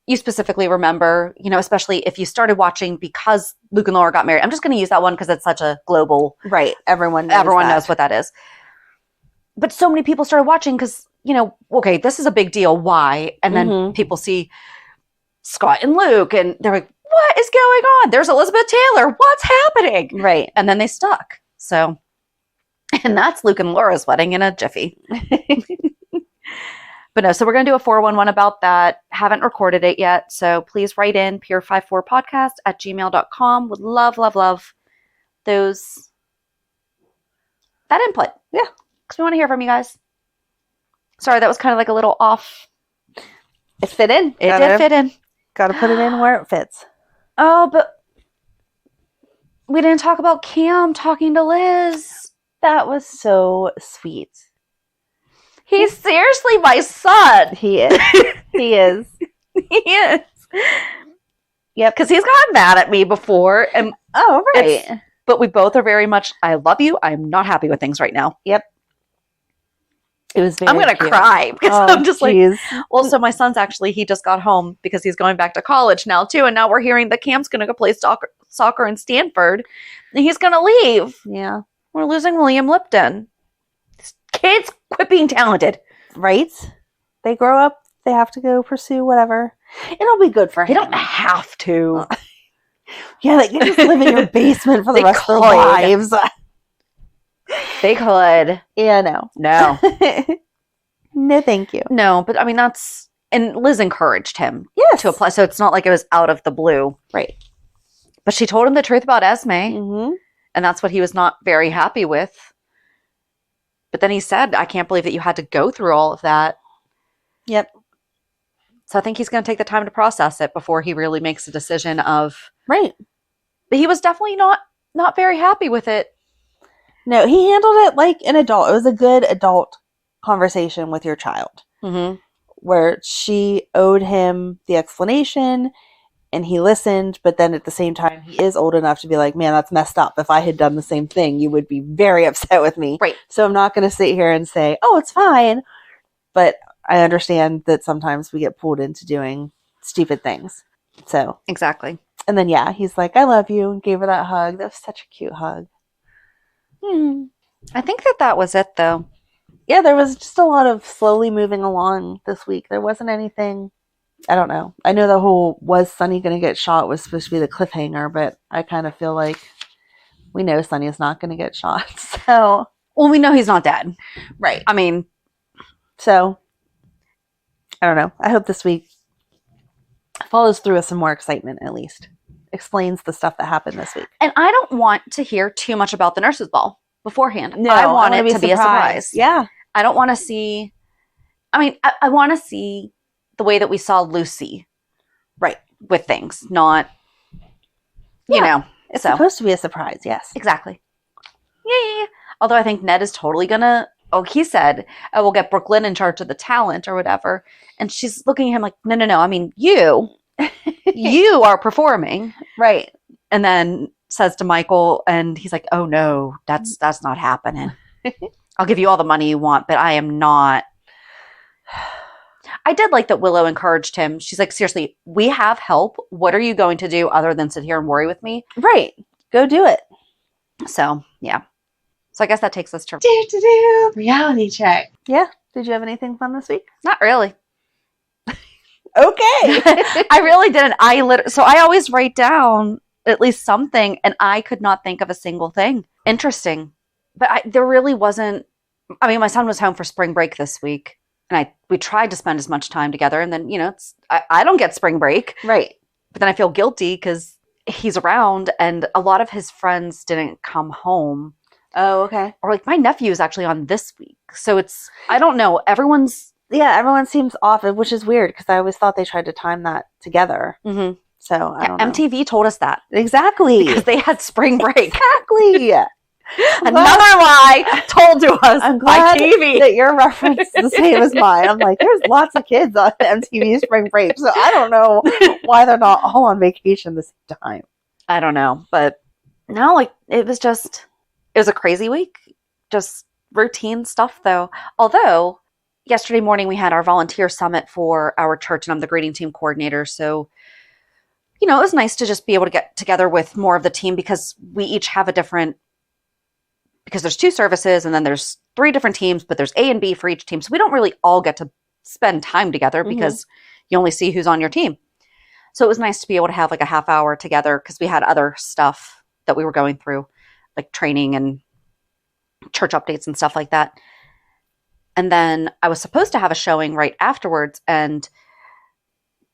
you specifically remember, especially if you started watching because Luke and Laura got married. I'm just going to use that one because it's such a global. Right. Everyone knows what that is. But so many people started watching because, okay, this is a big deal. Why? And then people see Scott and Luke and they're like, what is going on? There's Elizabeth Taylor. What's happening? Right. And then they stuck. So, and that's Luke and Laura's wedding in a jiffy. But no, so we're going to do a 411 about that. Haven't recorded it yet. So please write in pure54podcast@gmail.com. Would love, love, love that input. Yeah. Because we want to hear from you guys. Sorry, that was kind of like a little off. It fit in. It did fit in. Got to put it in where it fits. Oh, but we didn't talk about Cam talking to Liz. That was so sweet. He's seriously my son. He is. He is. He is. Yep, because he's gotten mad at me before. And right. But we both are very much, I love you. I'm not happy with things right now. Yep. It was very I'm going to cry because I'm just geez. So my son's he just got home because he's going back to college now too. And now we're hearing that Cam's going to go play soccer in Stanford and he's going to leave. Yeah. We're losing William Lipton. Kids, quit being talented. Right? They grow up, they have to go pursue whatever. It'll be good for him. They don't have to. Yeah, they can just live in your basement for the rest of their lives. They could. Yeah, no. No. No, thank you. No, but I mean, and Liz encouraged him to apply. So it's not like it was out of the blue. Right. But she told him the truth about Esme. Mm-hmm. And that's what he was not very happy with. But then he said, I can't believe that you had to go through all of that. Yep. So I think he's going to take the time to process it before he really makes a decision of. Right. But he was definitely not very happy with it. No, he handled it like an adult. It was a good adult conversation with your child. Mm-hmm. Where she owed him the explanation and he listened, but then at the same time, he is old enough to be like, man, that's messed up. If I had done the same thing, you would be very upset with me. Right. So I'm not going to sit here and say, oh, it's fine. But I understand that sometimes we get pulled into doing stupid things. So. Exactly. And then, yeah, he's like, I love you, and gave her that hug. That was such a cute hug. I think that was it, though. Yeah, there was just a lot of slowly moving along this week. There wasn't anything. I don't know. I know the whole was Sonny going to get shot was supposed to be the cliffhanger, but I kind of feel like we know Sonny is not going to get shot. So, well, we know he's not dead. Right. I mean, so I don't know. I hope this week follows through with some more excitement, at least. Explains the stuff that happened this week. And I don't want to hear too much about the nurses ball. beforehand. No, I want it to be a surprise. Yeah. I don't want to see, I want to see the way that we saw Lucy. Right. With things, not, you know. It's so. supposed to be a surprise, yes. Exactly. Yeah. Although I think Ned is totally gonna, he said, we'll get Brooklyn in charge of the talent or whatever. And she's looking at him like, no. I mean, you are performing. Right. And then says to Michael, and he's like, oh no, that's not happening. I'll give you all the money you want, but I am not. I did like that Willow encouraged him. She's like, seriously, we have help. What are you going to do other than sit here and worry with me? Right. Go do it. So, yeah. So I guess that takes us to... Reality check. Yeah. Did you have anything fun this week? Not really. Okay. I really didn't. So I always write down at least something, and I could not think of a single thing. Interesting. But there really wasn't... I mean, my son was home for spring break this week. And we tried to spend as much time together. And then, I don't get spring break. Right. But then I feel guilty because he's around and a lot of his friends didn't come home. Oh, okay. Or like my nephew is actually on this week. So I don't know. Everyone seems off, which is weird because I always thought they tried to time that together. Mm-hmm. So I don't know. MTV told us that. Exactly. Because they had spring break. Exactly. Another lie told to us I'm by glad TV. that your reference is the same as mine. I'm like, there's lots of kids on MTV Spring Break, so I don't know why they're not all on vacation the same time. I don't know, but no, it was a crazy week. Just routine stuff, though. Although yesterday morning we had our volunteer summit for our church, and I'm the greeting team coordinator, so it was nice to just be able to get together with more of the team because we each have because there's 2 services and then there's 3 different teams, but there's A and B for each team. So we don't really all get to spend time together because you only see who's on your team. So it was nice to be able to have like a half hour together because we had other stuff that we were going through, like training and church updates and stuff like that. And then I was supposed to have a showing right afterwards, and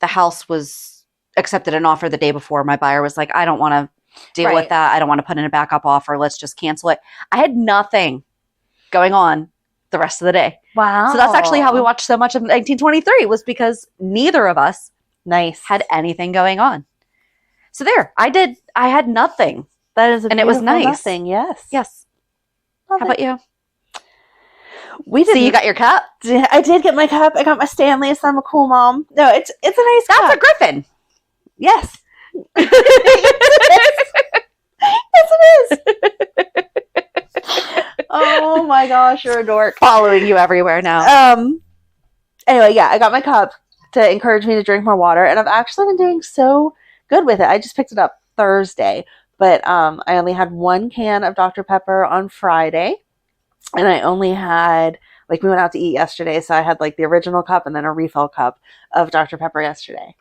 the house was accepted an offer the day before. My buyer was like, I don't want to deal with that. I don't want to put in a backup offer. Let's just cancel it. I had nothing going on the rest of the day. Wow. So that's actually how we watched so much of 1923 was because neither of us had anything going on. So there, I had nothing. That is and it was nice. Nothing. Yes. Yes. Love how about you? We did. So you got your cup? I did get my cup. I got my Stanley, so I'm a cool mom. No, it's a nice cup. That's a Griffin. Yes. Yes, it is. Oh my gosh, you're a dork. Following you everywhere now. Anyway, yeah, I got my cup to encourage me to drink more water, and I've actually been doing so good with it. I just picked it up Thursday, but I only had 1 can of Dr. Pepper on Friday, and I only had, we went out to eat yesterday, so I had the original cup and then a refill cup of Dr. Pepper yesterday.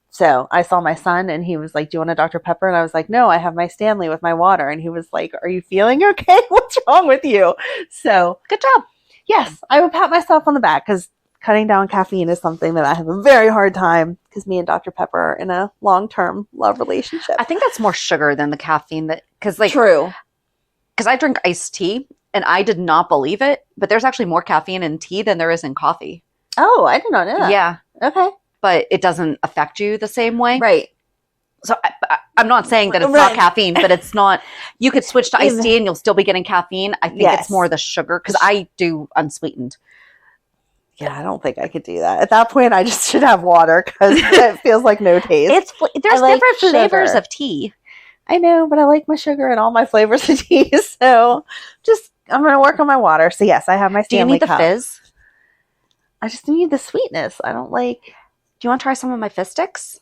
So I saw my son and he was like, do you want a Dr. Pepper? And I was like, no, I have my Stanley with my water. And he was like, are you feeling okay? What's wrong with you? So good job. Yes, I would pat myself on the back because cutting down caffeine is something that I have a very hard time because me and Dr. Pepper are in a long-term love relationship. I think that's more sugar than the caffeine True. Because I drink iced tea and I did not believe it, but there's actually more caffeine in tea than there is in coffee. Oh, I did not know that. Yeah. Okay. But it doesn't affect you the same way. Right. So I'm not saying that it's not caffeine, but it's not, you could switch to iced tea and you'll still be getting caffeine. I think it's more the sugar because I do unsweetened. Yeah, I don't think I could do that. At that point, I just should have water because it feels like no taste. There's different flavors of tea. I know, but I like my sugar and all my flavors of tea. So I'm going to work on my water. So yes, I have my Stanley cup. Do you need the fizz? I just need the sweetness. I don't like... Do you want to try some of my fizz sticks?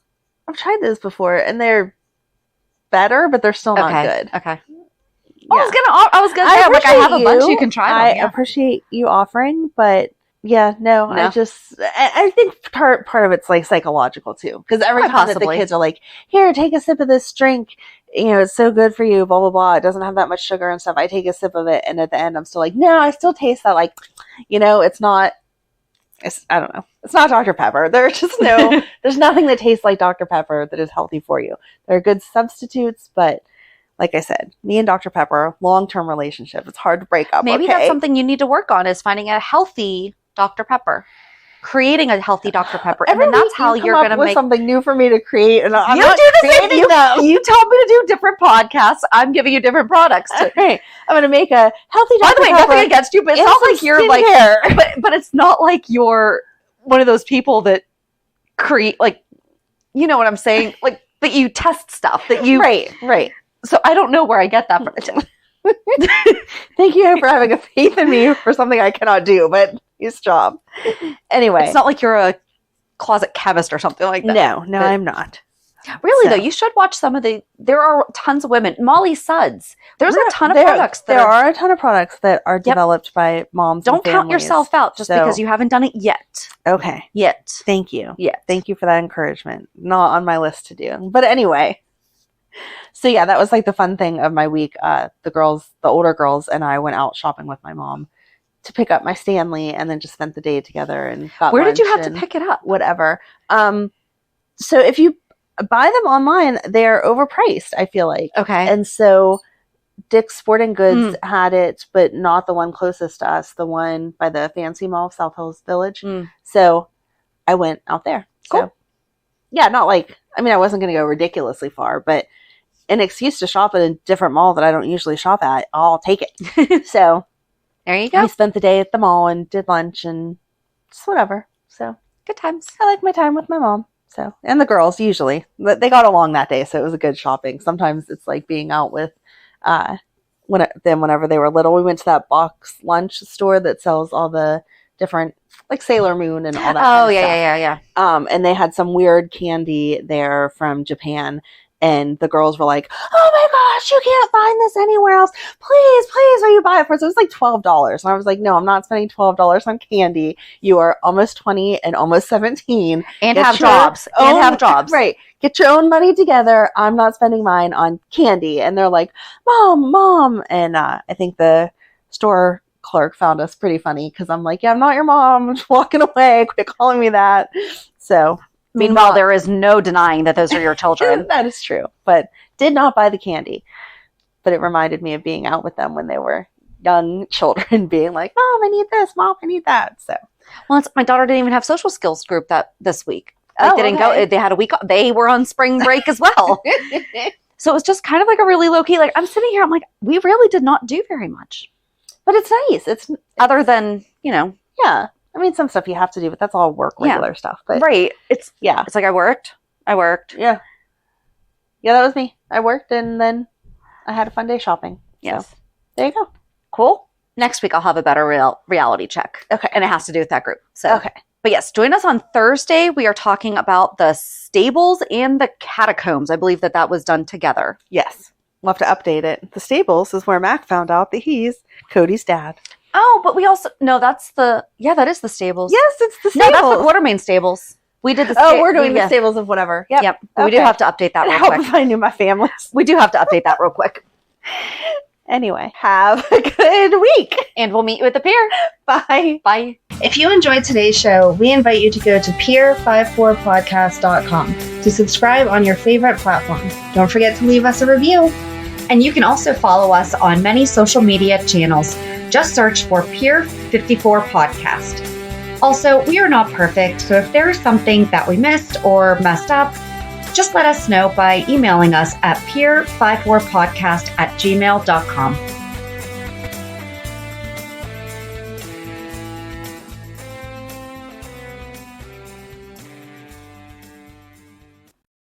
I've tried those before and they're better, but they're still not good. Okay. Yeah. I was gonna say, I have a bunch you can try. I appreciate you offering, but no. I think part of it's psychological too, because every time that the kids are like, "Here, take a sip of this drink," it's so good for you, blah blah blah. It doesn't have that much sugar and stuff. I take a sip of it, and at the end, I'm still like, "No, I still taste that." It's not. I don't know. It's not Dr. Pepper. There's nothing that tastes like Dr. Pepper that is healthy for you. There are good substitutes, but like I said, me and Dr. Pepper, long-term relationship. It's hard to break up. Maybe that's something you need to work on, is finding a healthy Dr. Pepper. Creating a healthy Dr. Pepper. And then that's how you're going to make something new for me to create. And I'm you not do the same. creating them. You told me to do different podcasts. I'm giving you different products. Okay. I'm going to make a healthy Dr. By the way, Pepper. nothing against you, but it's not like you're like, but it's not like you're one of those people that create, like, you know what I'm saying? Like, that you test stuff that you. Right. So I don't know where I get that from. Thank you for having a faith in me for something I cannot do, but his job. Anyway. It's not like you're a closet chemist or something like that. No, I'm not. Really, though, you should watch some of there are tons of women. Molly Suds. There's a ton of products. There are a ton of products that are developed by moms Don't and families. count yourself out just because you haven't done it yet. Okay. Yet. Thank you. Yeah. Thank you for that encouragement. Not on my list to do. But anyway. So yeah, that was like the fun thing of my week. The older girls and I went out shopping with my mom to pick up my Stanley and then just spent the day together and got Where did you have lunch to pick it up? Whatever. So if you buy them online, they're overpriced, I feel like. Okay. And so Dick's Sporting Goods had it, but not the one closest to us, the one by the Fancy Mall, South Hills Village. So I went out there. Cool. So, yeah, not like, I mean, I wasn't going to go ridiculously far, but an excuse to shop at a different mall that I don't usually shop at, I'll take it. So there you go. I spent the day at the mall and did lunch and just whatever. So good times. I like my time with my mom. So, and the girls usually, they got along that day. So it was a good shopping. Sometimes it's like being out with, whenever they were little, we went to that box lunch store that sells all the different, like Sailor Moon and all that. Oh, kind of yeah. stuff. And they had some weird candy there from Japan. And the girls were like, oh my gosh, you can't find this anywhere else. Please, will you buy it for us? It was like $12. And I was like, no, I'm not spending $12 on candy. You are almost 20 and almost 17. And have jobs. Right. Get your own money together. I'm not spending mine on candy. And they're like, Mom. And I think the store clerk found us pretty funny because I'm like, yeah, I'm not your mom. I'm just walking away. Quit calling me that. So... Meanwhile, there is no denying that those are your children. That is true. But did not buy the candy. But it reminded me of being out with them when they were young children, being like, Mom, I need this. Mom, I need that. So, well, my daughter didn't even have social skills group this week. They didn't go. They had a week. They were on spring break as well. So it was just kind of like a really low key. Like I'm sitting here, I'm like, we really did not do very much. But it's nice. It's other than yeah. I mean, some stuff you have to do, but that's all regular stuff. But right. It's like I worked. Yeah. Yeah, that was me. I worked and then I had a fun day shopping. Yes. So, there you go. Cool. Next week I'll have a better reality check. Okay. And it has to do with that group. So okay. But yes, join us on Thursday. We are talking about the stables and the catacombs. I believe that was done together. Yes. We'll have to update it. The stables is where Mac found out that he's Cody's dad. Oh, but we also that is the stables. Yes, it's the stables. No, that's the Quartermain stables. We did the we're doing the stables of whatever. Yep. Okay. We do have to update that real quick. If I knew my families. We do have to update that real quick. Anyway, have a good week. And we'll meet you at the pier. Bye. Bye. If you enjoyed today's show, we invite you to go to peer54podcast.com to subscribe on your favorite platform. Don't forget to leave us a review. And you can also follow us on many social media channels. Just search for Peer 54 Podcast. Also, we are not perfect, so if there is something that we missed or messed up, just let us know by emailing us at peer54podcast@gmail.com.